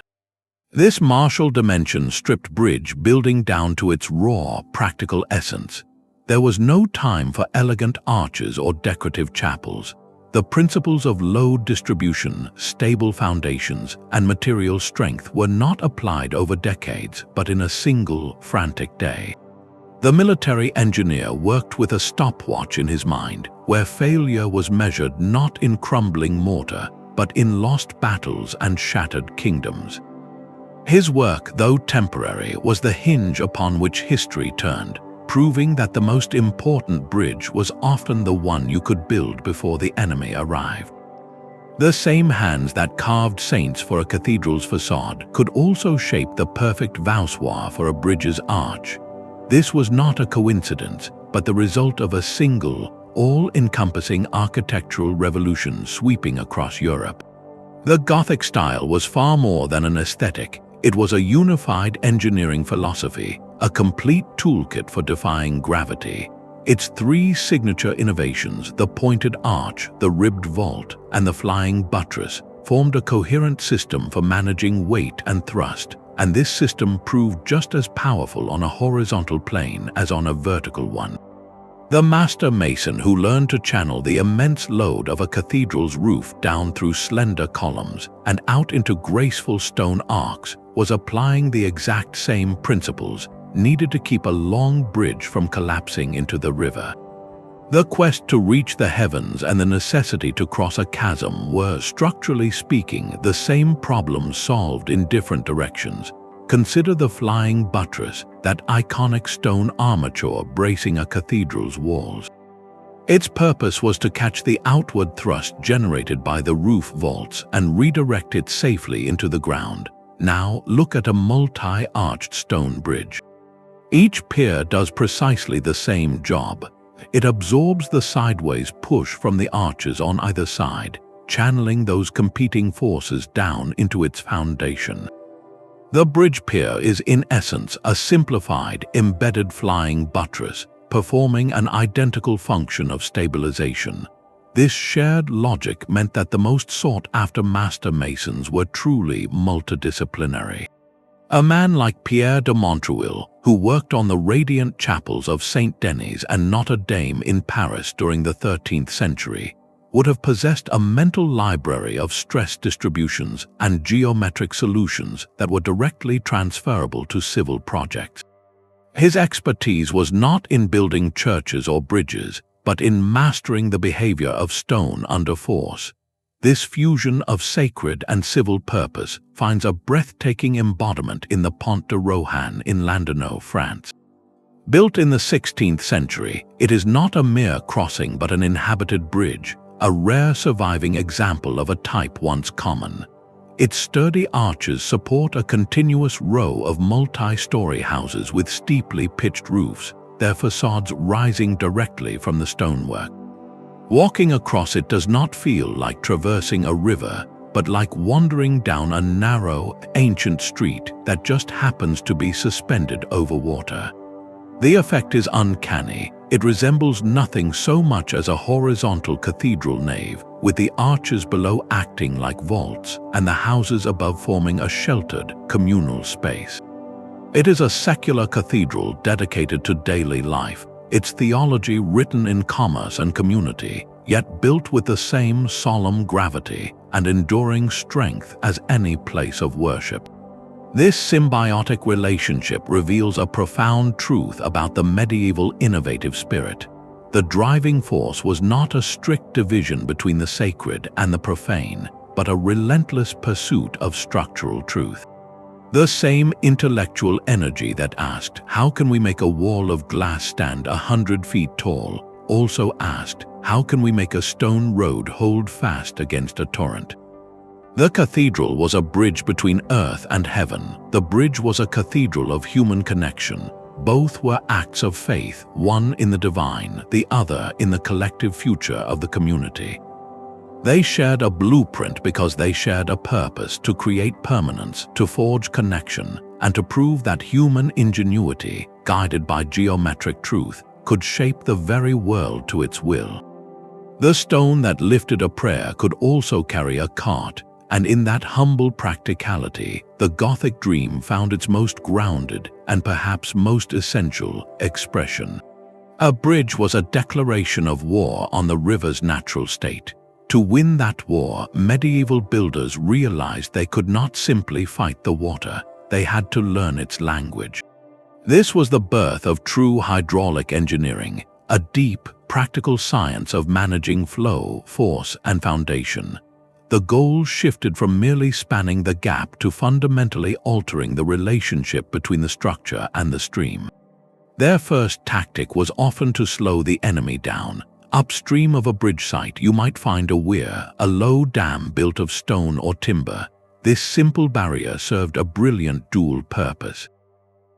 This martial dimension stripped bridge building down to its raw, practical essence. There was no time for elegant arches or decorative chapels. The principles of load distribution, stable foundations, and material strength were not applied over decades, but in a single, frantic day. The military engineer worked with a stopwatch in his mind, where failure was measured not in crumbling mortar, but in lost battles and shattered kingdoms. His work, though temporary, was the hinge upon which history turned, proving that the most important bridge was often the one you could build before the enemy arrived. The same hands that carved saints for a cathedral's facade could also shape the perfect voussoir for a bridge's arch. This was not a coincidence, but the result of a single, all-encompassing architectural revolution sweeping across Europe. The Gothic style was far more than an aesthetic. It was a unified engineering philosophy, a complete toolkit for defying gravity. Its three signature innovations, the pointed arch, the ribbed vault, and the flying buttress, formed a coherent system for managing weight and thrust, and this system proved just as powerful on a horizontal plane as on a vertical one. The master mason who learned to channel the immense load of a cathedral's roof down through slender columns and out into graceful stone arcs was applying the exact same principles needed to keep a long bridge from collapsing into the river. The quest to reach the heavens and the necessity to cross a chasm were, structurally speaking, the same problems solved in different directions. Consider the flying buttress, that iconic stone armature bracing a cathedral's walls. Its purpose was to catch the outward thrust generated by the roof vaults and redirect it safely into the ground. Now look at a multi-arched stone bridge. Each pier does precisely the same job. It absorbs the sideways push from the arches on either side, channeling those competing forces down into its foundation. The bridge pier is in essence a simplified, embedded flying buttress, performing an identical function of stabilization. This shared logic meant that the most sought-after master masons were truly multidisciplinary. A man like Pierre de Montreuil, who worked on the radiant chapels of Saint Denis and Notre Dame in Paris during the 13th century, would have possessed a mental library of stress distributions and geometric solutions that were directly transferable to civil projects. His expertise was not in building churches or bridges, but in mastering the behavior of stone under force. This fusion of sacred and civil purpose finds a breathtaking embodiment in the Pont de Rohan in Landerneau, France. Built in the 16th century, it is not a mere crossing but an inhabited bridge, a rare surviving example of a type once common. Its sturdy arches support a continuous row of multi-story houses with steeply pitched roofs, their facades rising directly from the stonework. Walking across it does not feel like traversing a river, but like wandering down a narrow, ancient street that just happens to be suspended over water. The effect is uncanny. It resembles nothing so much as a horizontal cathedral nave, with the arches below acting like vaults and the houses above forming a sheltered, communal space. It is a secular cathedral dedicated to daily life, its theology written in commerce and community, yet built with the same solemn gravity and enduring strength as any place of worship. This symbiotic relationship reveals a profound truth about the medieval innovative spirit. The driving force was not a strict division between the sacred and the profane, but a relentless pursuit of structural truth. The same intellectual energy that asked, "How can we make a wall of glass stand 100 feet tall?" also asked, "How can we make a stone road hold fast against a torrent?" The cathedral was a bridge between earth and heaven. The bridge was a cathedral of human connection. Both were acts of faith, one in the divine, the other in the collective future of the community. They shared a blueprint because they shared a purpose: to create permanence, to forge connection, and to prove that human ingenuity, guided by geometric truth, could shape the very world to its will. The stone that lifted a prayer could also carry a cart, and in that humble practicality, the Gothic dream found its most grounded and perhaps most essential expression. A bridge was a declaration of war on the river's natural state. To win that war, medieval builders realized they could not simply fight the water, they had to learn its language. This was the birth of true hydraulic engineering, a deep, practical science of managing flow, force, and foundation. The goal shifted from merely spanning the gap to fundamentally altering the relationship between the structure and the stream. Their first tactic was often to slow the enemy down. Upstream of a bridge site, you might find a weir, a low dam built of stone or timber. This simple barrier served a brilliant dual purpose.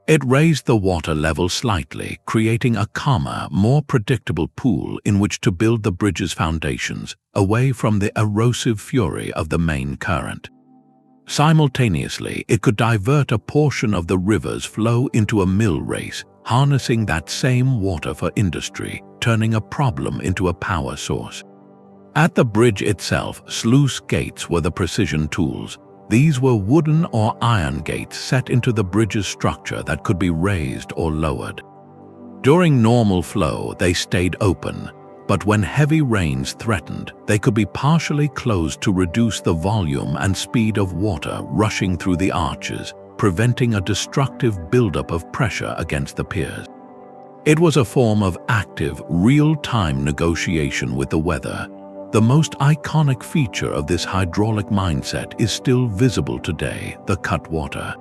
It raised the water level slightly, creating a calmer, more predictable pool in which to build the bridge's foundations, away from the erosive fury of the main current. Simultaneously, it could divert a portion of the river's flow into a mill race, harnessing that same water for industry, turning a problem into a power source. At the bridge itself, sluice gates were the precision tools. These were wooden or iron gates set into the bridge's structure that could be raised or lowered. During normal flow, they stayed open, but when heavy rains threatened, they could be partially closed to reduce the volume and speed of water rushing through the arches, preventing a destructive buildup of pressure against the piers. It was a form of active, real-time negotiation with the weather. The most iconic feature of this hydraulic mindset is still visible today: the cutwater.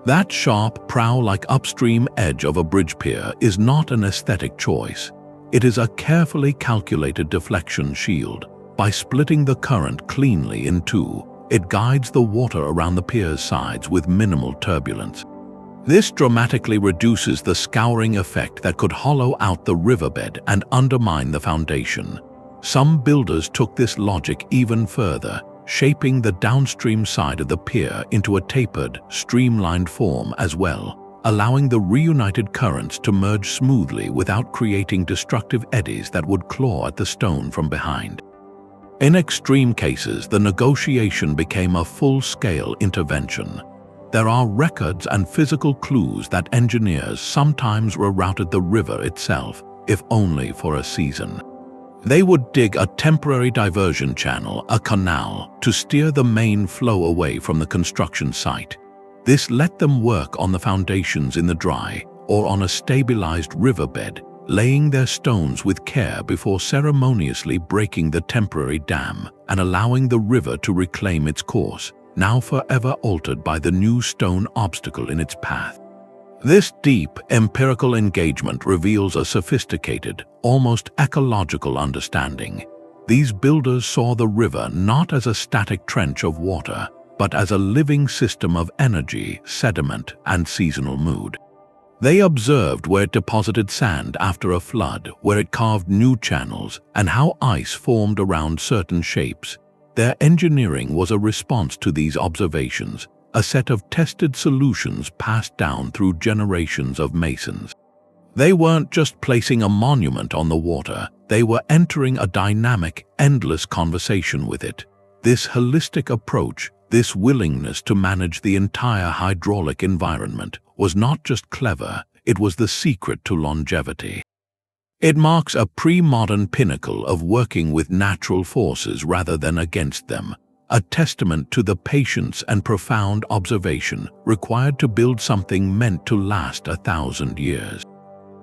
That sharp, prow-like upstream edge of a bridge pier is not an aesthetic choice. It is a carefully calculated deflection shield. By splitting the current cleanly in two, it guides the water around the pier's sides with minimal turbulence. This dramatically reduces the scouring effect that could hollow out the riverbed and undermine the foundation. Some builders took this logic even further, shaping the downstream side of the pier into a tapered, streamlined form as well, allowing the reunited currents to merge smoothly without creating destructive eddies that would claw at the stone from behind. In extreme cases, the negotiation became a full-scale intervention. There are records and physical clues that engineers sometimes rerouted the river itself, if only for a season. They would dig a temporary diversion channel, a canal, to steer the main flow away from the construction site. This let them work on the foundations in the dry or on a stabilized riverbed, laying their stones with care before ceremoniously breaking the temporary dam and allowing the river to reclaim its course, now forever altered by the new stone obstacle in its path. This deep, empirical engagement reveals a sophisticated, almost ecological understanding. These builders saw the river not as a static trench of water, but as a living system of energy, sediment, and seasonal mood. They observed where it deposited sand after a flood, where it carved new channels, and how ice formed around certain shapes. Their engineering was a response to these observations, a set of tested solutions passed down through generations of masons. They weren't just placing a monument on the water, they were entering a dynamic, endless conversation with it. This holistic approach, this willingness to manage the entire hydraulic environment, was not just clever, it was the secret to longevity. It marks a pre-modern pinnacle of working with natural forces rather than against them, a testament to the patience and profound observation required to build something meant to last 1,000 years.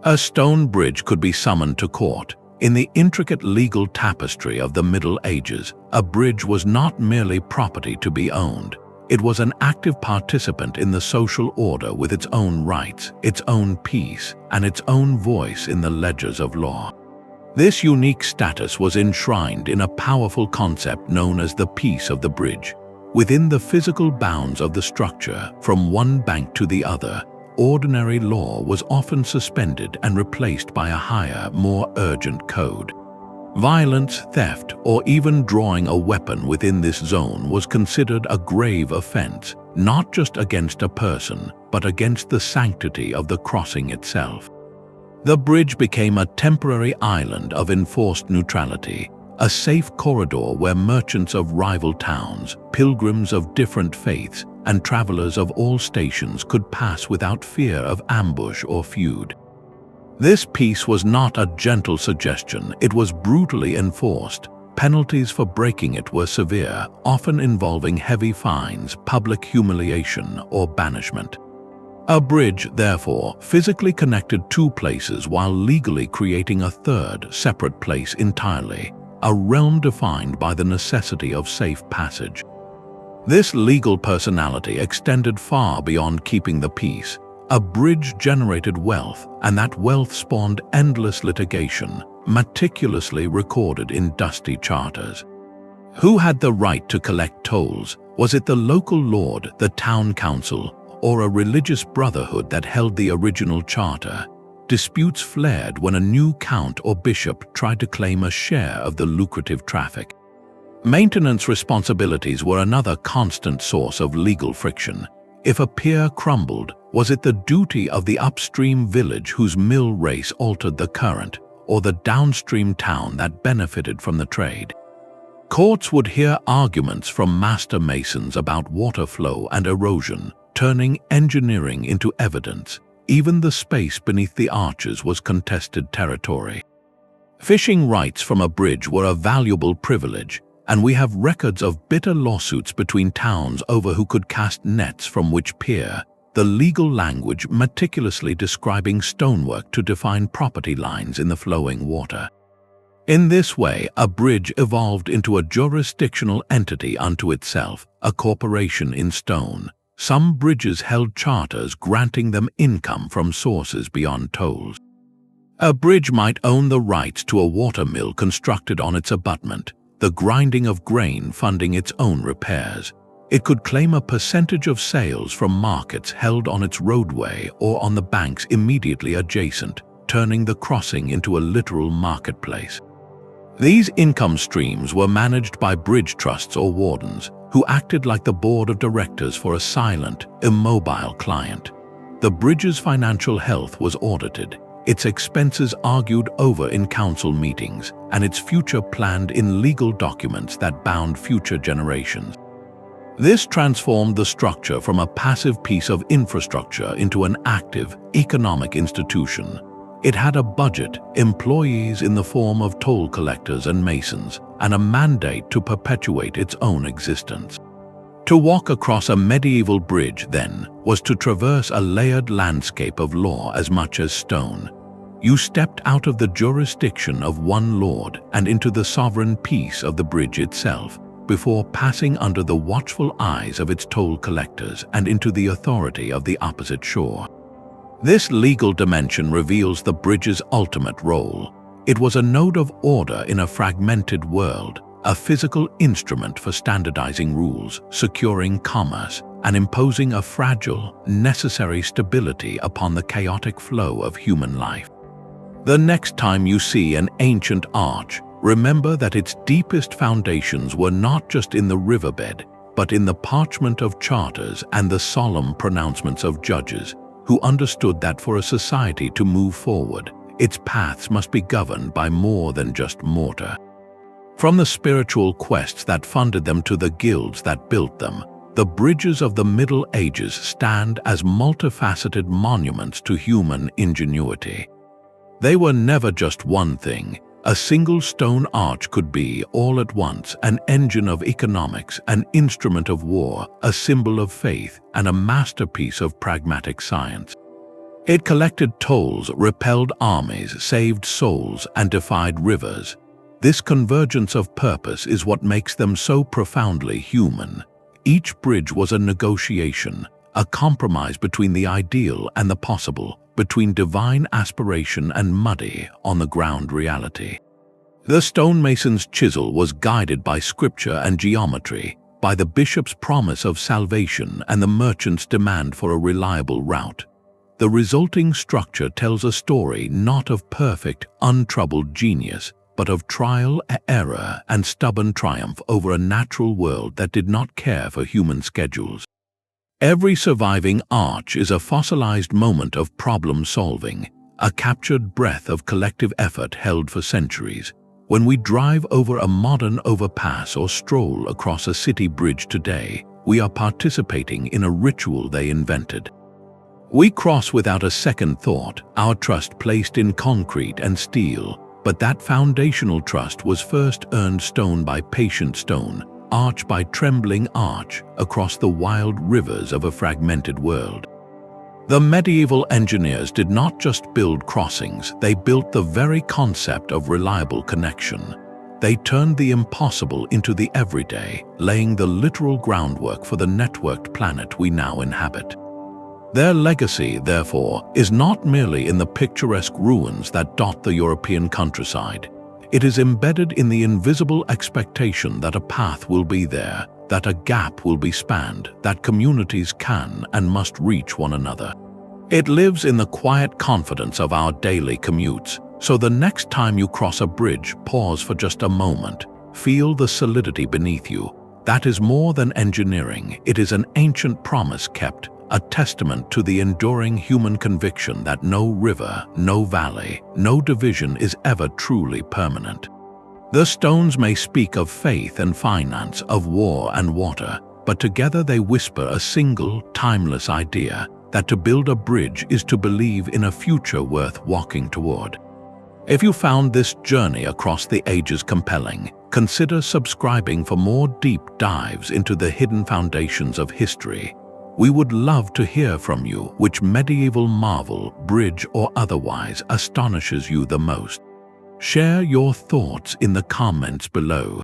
A stone bridge could be summoned to court. In the intricate legal tapestry of the Middle Ages, a bridge was not merely property to be owned. It was an active participant in the social order with its own rights, its own peace, and its own voice in the ledgers of law. This unique status was enshrined in a powerful concept known as the peace of the bridge. Within the physical bounds of the structure, from one bank to the other, ordinary law was often suspended and replaced by a higher, more urgent code. Violence, theft, or even drawing a weapon within this zone was considered a grave offense, not just against a person, but against the sanctity of the crossing itself. The bridge became a temporary island of enforced neutrality, a safe corridor where merchants of rival towns, pilgrims of different faiths, and travelers of all stations could pass without fear of ambush or feud. This peace was not a gentle suggestion, it was brutally enforced. Penalties for breaking it were severe, often involving heavy fines, public humiliation, or banishment. A bridge, therefore, physically connected two places while legally creating a third, separate place entirely, a realm defined by the necessity of safe passage. This legal personality extended far beyond keeping the peace. A bridge generated wealth, and that wealth spawned endless litigation, meticulously recorded in dusty charters. Who had the right to collect tolls? Was it the local lord, the town council, or a religious brotherhood that held the original charter? Disputes flared when a new count or bishop tried to claim a share of the lucrative traffic. Maintenance responsibilities were another constant source of legal friction. If a pier crumbled, was it the duty of the upstream village whose mill race altered the current, or the downstream town that benefited from the trade? Courts would hear arguments from master masons about water flow and erosion, turning engineering into evidence. Even the space beneath the arches was contested territory. Fishing rights from a bridge were a valuable privilege, and we have records of bitter lawsuits between towns over who could cast nets from which pier, the legal language meticulously describing stonework to define property lines in the flowing water. In this way, a bridge evolved into a jurisdictional entity unto itself, a corporation in stone. Some bridges held charters granting them income from sources beyond tolls. A bridge might own the rights to a watermill constructed on its abutment, the grinding of grain funding its own repairs, It could claim a percentage of sales from markets held on its roadway or on the banks immediately adjacent, turning the crossing into a literal marketplace. These income streams were managed by bridge trusts or wardens, who acted like the board of directors for a silent, immobile client. The bridge's financial health was audited, its expenses argued over in council meetings, and its future planned in legal documents that bound future generations. This transformed the structure from a passive piece of infrastructure into an active, economic institution. It had a budget, employees in the form of toll collectors and masons, and a mandate to perpetuate its own existence. To walk across a medieval bridge, then, was to traverse a layered landscape of law as much as stone. You stepped out of the jurisdiction of one lord and into the sovereign peace of the bridge itself, before passing under the watchful eyes of its toll collectors and into the authority of the opposite shore. This legal dimension reveals the bridge's ultimate role. It was a node of order in a fragmented world, a physical instrument for standardizing rules, securing commerce, and imposing a fragile, necessary stability upon the chaotic flow of human life. The next time you see an ancient arch, remember that its deepest foundations were not just in the riverbed, but in the parchment of charters and the solemn pronouncements of judges, who understood that for a society to move forward, its paths must be governed by more than just mortar. From the spiritual quests that funded them to the guilds that built them, the bridges of the Middle Ages stand as multifaceted monuments to human ingenuity. They were never just one thing. A single stone arch could be, all at once, an engine of economics, an instrument of war, a symbol of faith, and a masterpiece of pragmatic science. It collected tolls, repelled armies, saved souls, and defied rivers. This convergence of purpose is what makes them so profoundly human. Each bridge was a negotiation, a compromise between the ideal and the possible, between divine aspiration and muddy, on-the-ground reality. The stonemason's chisel was guided by scripture and geometry, by the bishop's promise of salvation and the merchant's demand for a reliable route. The resulting structure tells a story not of perfect, untroubled genius, but of trial, error, and stubborn triumph over a natural world that did not care for human schedules. Every surviving arch is a fossilized moment of problem-solving, a captured breath of collective effort held for centuries. When we drive over a modern overpass or stroll across a city bridge today, we are participating in a ritual they invented. We cross without a second thought, our trust placed in concrete and steel, but that foundational trust was first earned stone by patient stone, arch by trembling arch, across the wild rivers of a fragmented world. The medieval engineers did not just build crossings, they built the very concept of reliable connection. They turned the impossible into the everyday, laying the literal groundwork for the networked planet we now inhabit. Their legacy, therefore, is not merely in the picturesque ruins that dot the European countryside. It is embedded in the invisible expectation that a path will be there, that a gap will be spanned, that communities can and must reach one another. It lives in the quiet confidence of our daily commutes, so the next time you cross a bridge, pause for just a moment, feel the solidity beneath you. That is more than engineering, it is an ancient promise kept, a testament to the enduring human conviction that no river, no valley, no division is ever truly permanent. The stones may speak of faith and finance, of war and water, but together they whisper a single, timeless idea, that to build a bridge is to believe in a future worth walking toward. If you found this journey across the ages compelling, consider subscribing for more deep dives into the hidden foundations of history. We would love to hear from you which medieval marvel, bridge or otherwise, astonishes you the most. Share your thoughts in the comments below.